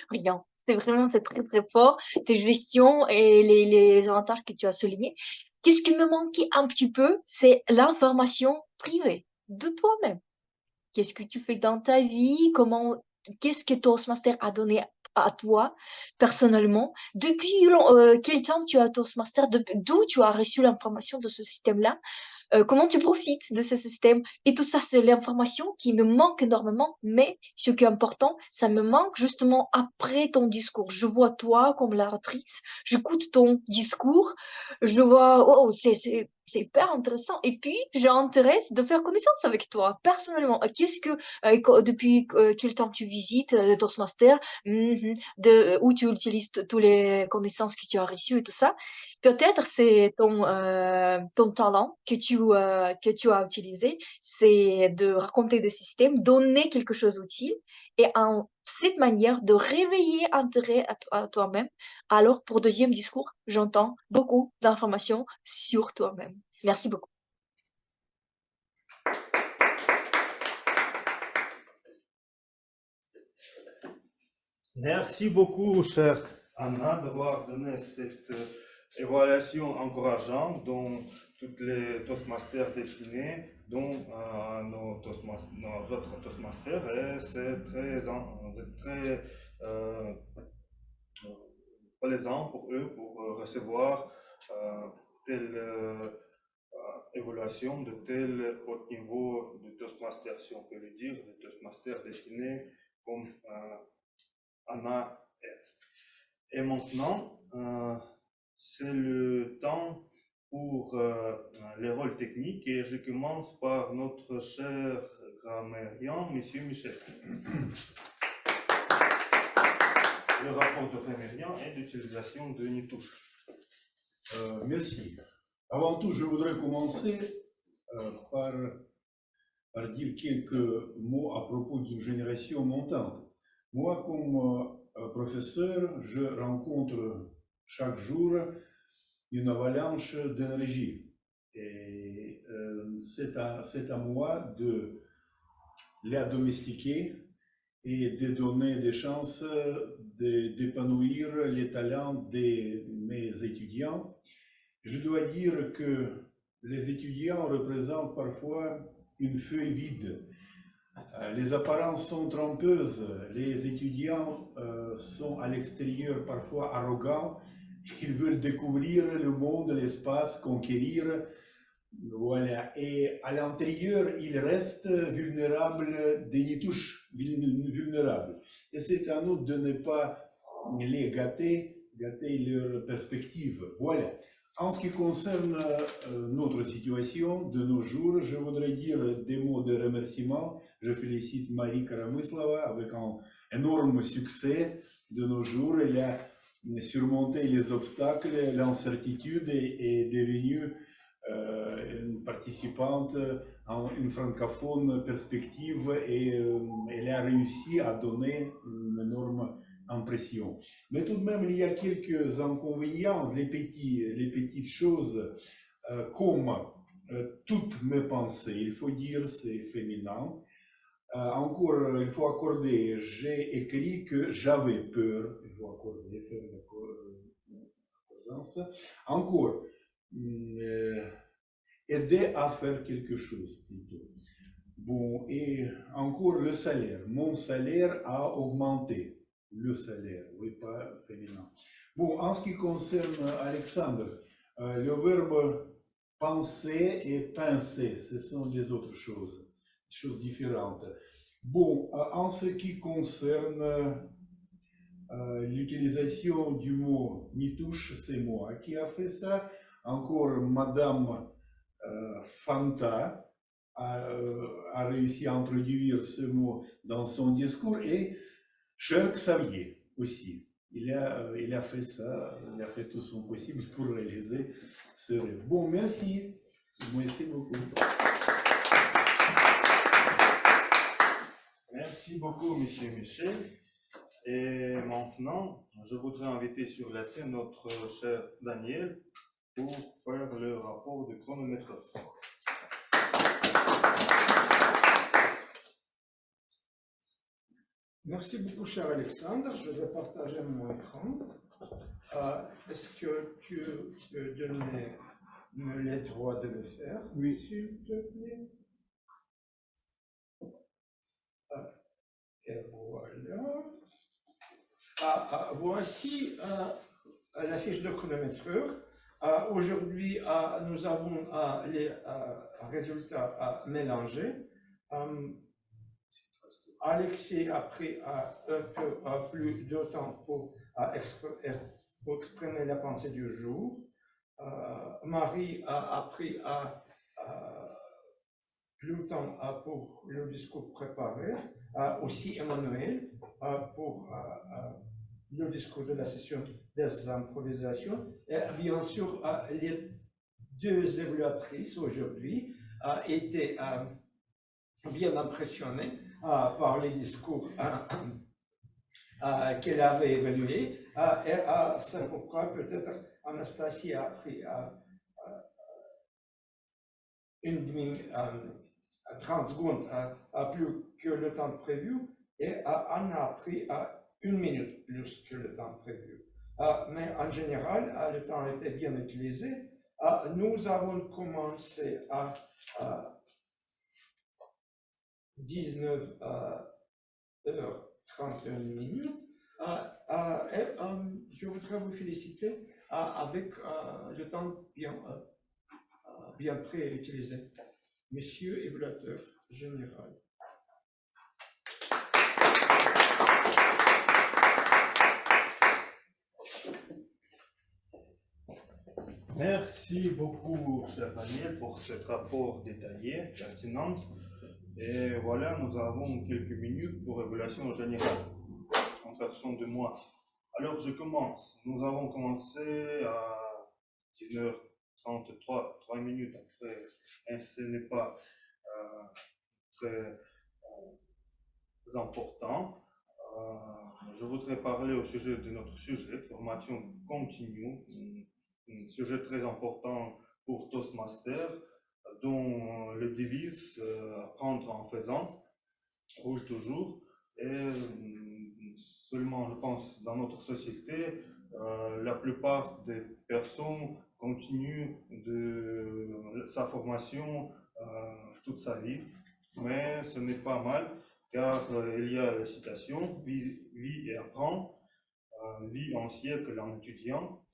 Rien. C'est très, très fort. Tes gestions et les avantages que tu as soulignés. Qu'est-ce qui me manquait un petit peu? C'est l'information privée de toi-même. Qu'est-ce que tu fais dans ta vie? Qu'est-ce que Toastmaster a donné à toi personnellement? Depuis quel temps tu as Toastmaster? D'où tu as reçu l'information de ce système-là? Comment tu profites de ce système? Et tout ça, c'est l'information qui me manque énormément, mais ce qui est important, ça me manque justement après ton discours. Je vois toi comme l'oratrice, j'écoute ton discours, je vois, oh, c'est hyper intéressant. Et puis, j'ai intérêt de faire connaissance avec toi, personnellement. Depuis quel temps tu visites Toastmaster, où tu utilises toutes les connaissances que tu as reçues et tout ça. Peut-être c'est ton talent que tu as utilisé, c'est de raconter des systèmes, donner quelque chose d'utile et en cette manière de réveiller intérêt à toi-même. Alors, pour deuxième discours, j'entends beaucoup d'informations sur toi-même. Merci beaucoup. Merci beaucoup, chère Anna, d'avoir donné cette évaluation encourageante dont toutes les Toastmasters destinés, dont nos autres Toastmasters, et c'est très plaisant pour eux pour recevoir telle évaluation de tel haut niveau de Toastmaster, si on peut le dire, de Toastmaster destiné comme Anna est. Et maintenant, c'est le temps pour les rôles techniques et je commence par notre cher grammairien, M. Michel. Le rapport de grammairien et l'utilisation de Nitouche. Merci. Avant tout, je voudrais commencer par dire quelques mots à propos d'une génération montante. Moi, comme professeur, je rencontre chaque jour une avalanche d'énergie. Et c'est à moi de les domestiquer et de donner des chances d'épanouir les talents de mes étudiants. Je dois dire que les étudiants représentent parfois une feuille vide. Les apparences sont trompeuses, les étudiants sont à l'extérieur parfois arrogants, Ils veulent découvrir le monde, l'espace, conquérir. Voilà. Et à l'intérieur, ils restent vulnérables, des nitouches vulnérables. Et c'est à nous de ne pas les gâter leur perspective. Voilà. En ce qui concerne notre situation de nos jours, je voudrais dire des mots de remerciement. Je félicite Marie Karamyslova avec un énorme succès de nos jours. Elle a surmonté les obstacles, l'incertitude et est devenue une participante, une francophone perspective et elle a réussi à donner une énorme impression. Mais tout de même, il y a quelques inconvénients, les petites choses, comme toutes mes pensées, il faut dire, c'est féminin. Encore, il faut accorder, j'ai écrit que j'avais peur, il faut accorder, faire l'accordance. Encore, aider à faire quelque chose plutôt. Bon, et encore le salaire. Mon salaire a augmenté. Le salaire, oui, pas féminin. Bon, en ce qui concerne Alexandre, le verbe penser et pincer, ce sont des autres choses différentes. Bon, en ce qui concerne l'utilisation du mot nitouche, c'est moi qui a fait ça. Encore Madame Fanta a réussi à introduire ce mot dans son discours et cher Xavier aussi. Il a fait ça, il a fait tout son possible pour réaliser ce rêve. Bon, merci. Merci beaucoup. Merci beaucoup, Monsieur Michel. Et maintenant, je voudrais inviter sur la scène notre cher Daniel pour faire le rapport de chronomètre. Merci beaucoup, cher Alexandre. Je vais partager mon écran. Est-ce que tu peux donner le droit de le faire? Oui. S'il te plaît. Et voilà. Voici la fiche de chronométreur. Aujourd'hui, nous avons les résultats mélangés. Alexis a pris un peu plus de temps pour exprimer la pensée du jour. Marie a pris plus de temps pour le discours préparé. Aussi Emmanuel pour le discours de la session des improvisations. Et bien sûr, les deux évaluatrices aujourd'hui étaient bien impressionnées par les discours qu'elle avait évalués. Et c'est pourquoi peut-être Anastasie a pris 30 secondes plus que le temps prévu et Anna a pris 1 minute plus que le temps prévu. Mais en général, le temps a été bien utilisé. Nous avons commencé à 19h31. Et je voudrais vous féliciter avec le temps bien préutilisé. Monsieur évaluateur général. Merci beaucoup, cher Daniel, pour ce rapport détaillé, pertinent. Et voilà, nous avons quelques minutes pour évaluation générale, en personne de moi. Alors, je commence. Nous avons commencé à 19h33, 3 minutes après, et ce n'est pas très important. Je voudrais parler au sujet de notre sujet, formation continue, un sujet très important pour Toastmaster, dont le devise apprendre en faisant roule toujours. Et seulement, je pense, dans notre société, la plupart des personnes continuent de sa formation toute sa vie, mais ce n'est pas mal, car il y a la citation « Vie et apprend », vie en siècle en étudiant.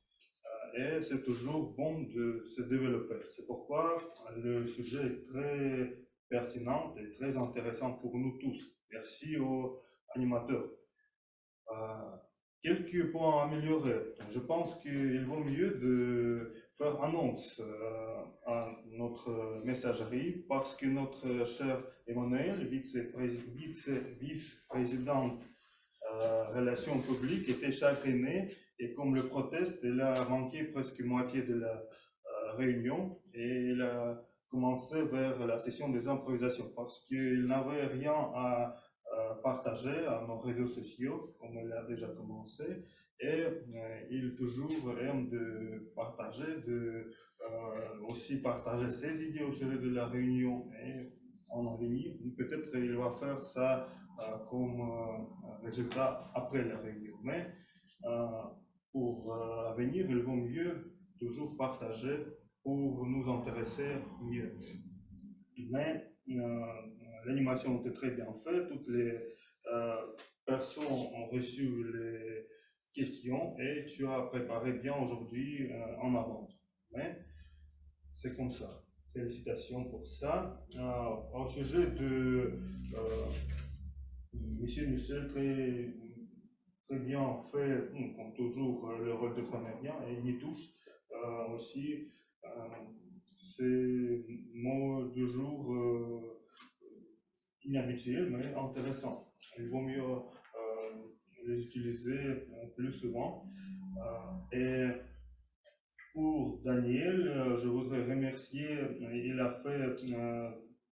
et c'est toujours bon de se développer. C'est pourquoi le sujet est très pertinent et très intéressant pour nous tous. Merci aux animateurs. Quelques points à améliorer. Je pense qu'il vaut mieux de faire annonce à notre messagerie parce que notre cher Emmanuel, vice-président relations publiques, était chagriné et comme le proteste, il a manqué presque moitié de la réunion et il a commencé vers la session des improvisations parce qu'il n'avait rien à partager à nos réseaux sociaux, comme il a déjà commencé, et il toujours aime de partager, aussi partager ses idées au sujet de la réunion et en avenir. Peut-être il va faire ça comme résultat après la réunion, mais pour l'avenir, il vaut mieux toujours partager pour nous intéresser mieux. Mais l'animation était très bien faite, toutes les personnes ont reçu les questions et tu as préparé bien aujourd'hui en avant. Mais c'est comme ça. Félicitations pour ça. Au sujet de Monsieur Michel, très bien fait, comme toujours, le rôle de comédien et il y touche aussi. C'est mot du jour inhabituel mais intéressant. Il vaut mieux les utiliser plus souvent. Et pour Daniel, je voudrais remercier, il a fait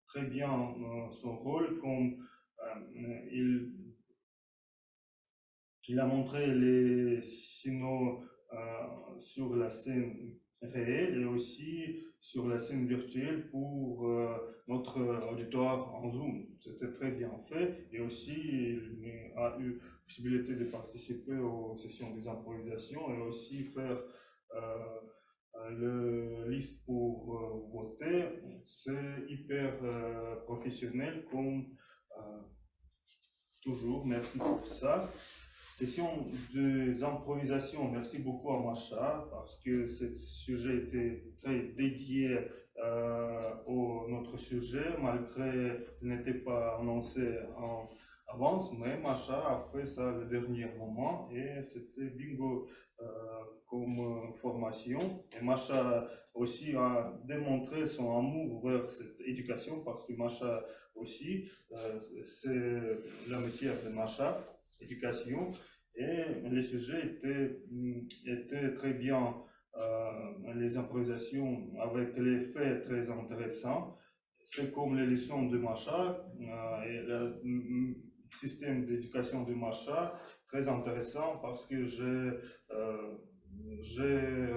très bien son rôle, comme il a montré les signaux sur la scène réelle et aussi sur la scène virtuelle pour notre auditoire en Zoom. C'était très bien fait et aussi il a eu la possibilité de participer aux sessions des improvisations et aussi faire le liste pour voter. C'est hyper professionnel comme toujours. Merci pour ça. Session des improvisations, merci beaucoup à Macha parce que ce sujet était très dédié au notre sujet malgré qu'il n'était pas annoncé en avance, mais Macha a fait ça le dernier moment et c'était bingo comme formation. Et Macha aussi a démontré son amour vers cette éducation parce que Macha aussi, c'est le métier de Macha, éducation. Et les sujets étaient très bien, les improvisations avec les faits très intéressants. C'est comme les leçons de Macha et le système d'éducation de Macha, très intéressant parce que j'ai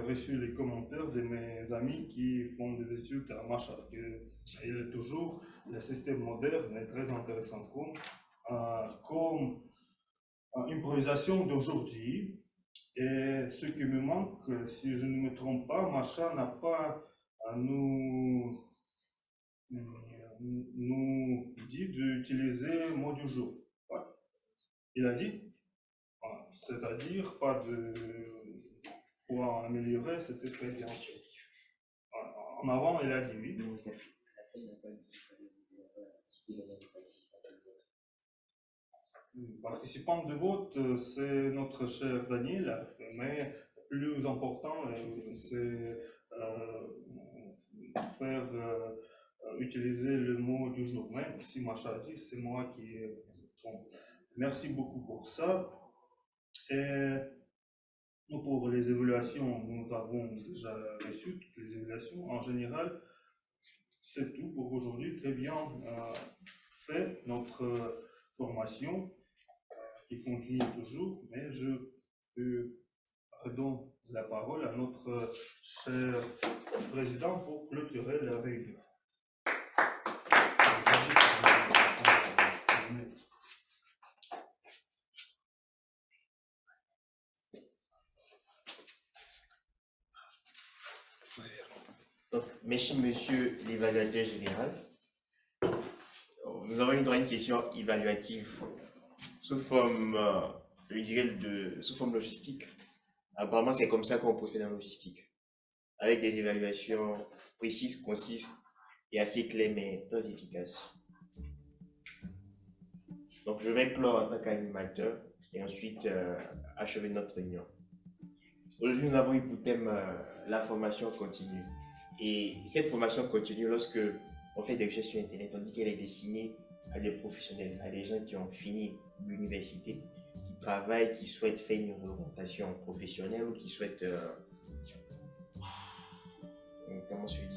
reçu les commentaires de mes amis qui font des études à Macha. Il est toujours le système moderne est très intéressant comme improvisation d'aujourd'hui. Et ce qui me manque, si je ne me trompe pas, Macha n'a pas nous dit d'utiliser le mot du jour. Ouais. Il a dit, c'est-à-dire pas de pour améliorer, c'était très bien. En avant, il a dit oui. Participant de vote, c'est notre cher Daniel, mais plus important, c'est faire utiliser le mot du jour. Mais si Macha dit, c'est moi qui trompe. Merci beaucoup pour ça. Et pour les évaluations, nous avons déjà reçu toutes les évaluations. En général, c'est tout pour aujourd'hui. Très bien fait notre formation qui continue toujours, mais je redonne la parole à notre cher président pour clôturer la réunion. Donc, merci monsieur l'évaluateur général. Nous avons eu une session évaluative sous forme, je dirais, sous forme logistique. Apparemment, c'est comme ça qu'on procède en logistique, avec des évaluations précises, concises et assez claires, mais très efficaces. Donc, je vais clore en tant qu'animateur et ensuite achever notre réunion. Aujourd'hui, nous avons eu pour thème la formation continue. Et cette formation continue, lorsque on fait des recherches sur Internet, on dit qu'elle est destinée à des professionnels, à des gens qui ont fini l'université, qui travaillent, qui souhaitent faire une orientation professionnelle ou qui souhaitent,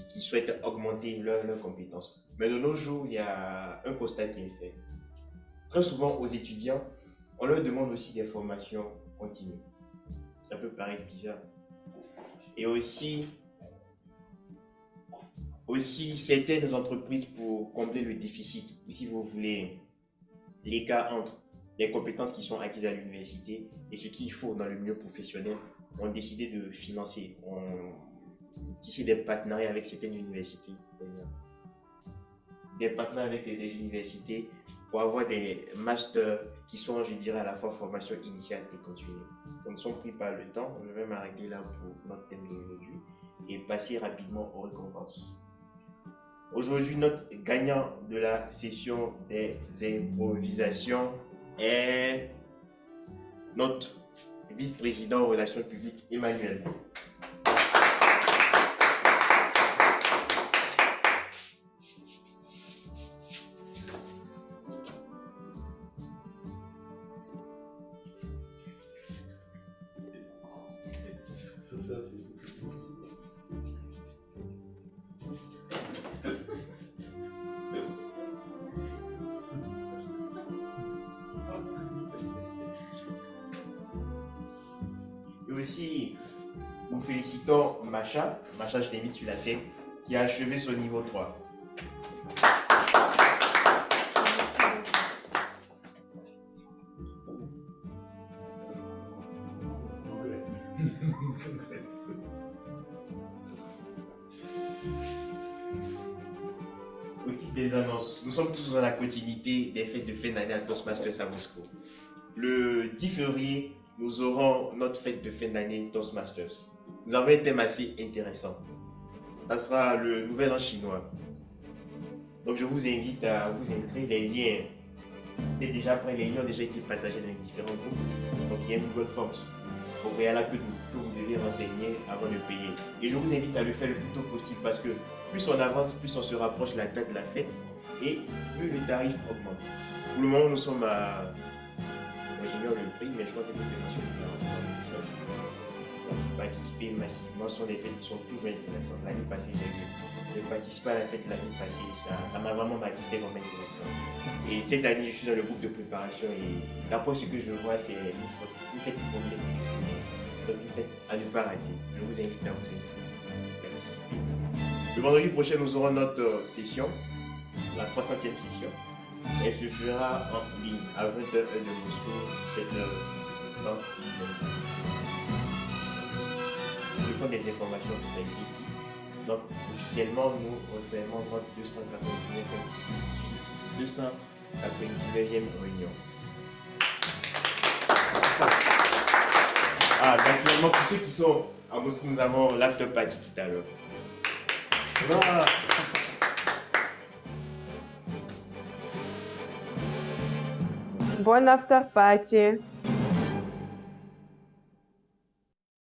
qui souhaitent augmenter leurs compétences. Mais de nos jours, il y a un constat qui est fait. Très souvent, aux étudiants, on leur demande aussi des formations continues. Ça peut paraître bizarre. Et aussi certaines entreprises, pour combler le déficit, ou si vous voulez, l'écart entre les compétences qui sont acquises à l'université et ce qu'il faut dans le milieu professionnel, ont décidé de financer, tisser des partenariats avec certaines universités. Des partenariats avec des universités pour avoir des masters qui sont, je dirais, à la fois formation initiale et continue. Comme nous sommes pris par le temps, je vais m'arrêter là pour notre thème d'aujourd'hui et passer rapidement aux récompenses. Aujourd'hui, notre gagnant de la session des improvisations est notre vice-président aux relations publiques, Emmanuel. Et aussi, nous félicitons Macha, je t'invite sur la scène, qui a achevé son niveau 3. Au titre des annonces, nous sommes tous dans la continuité des fêtes de fin d'année à Toastmasters à Moscou. Le 10 février, nous aurons notre fête de fin d'année Toastmasters. Nous avons un thème assez intéressant. Ça sera le nouvel an chinois. Donc je vous invite à vous inscrire. Les liens, les liens ont déjà été partagés dans les différents groupes. Donc il y a une Google Forms au préalable que vous devez renseigner avant de payer. Et je vous invite à le faire le plus tôt possible parce que plus on avance, plus on se rapproche de la date de la fête et plus le tarif augmente. Pour le moment, nous sommes à... Moi j'ignore le prix, mais je crois que tout est mentionné dans le message. Donc participer massivement sont des fêtes qui sont toujours intéressantes. L'année passée, j'ai participé à la fête l'année passée, ça m'a vraiment marqué, c'était vraiment intéressant. Et cette année, je suis dans le groupe de préparation et d'après ce que je vois, c'est une fête complète exclusive. Donc une fête à ne pas rater. Je vous invite à vous inscrire. Merci. Le vendredi prochain, nous aurons notre session, la 300e session. Elle se fera en ligne à 20h de Moscou, 7h dans l'Université. Je prends des informations pour l'IT. Donc, officiellement, nous refaisons notre 299e réunion. Naturellement, pour ceux qui sont à Moscou, nous avons l'after party tout à l'heure. Voilà. Bon after party.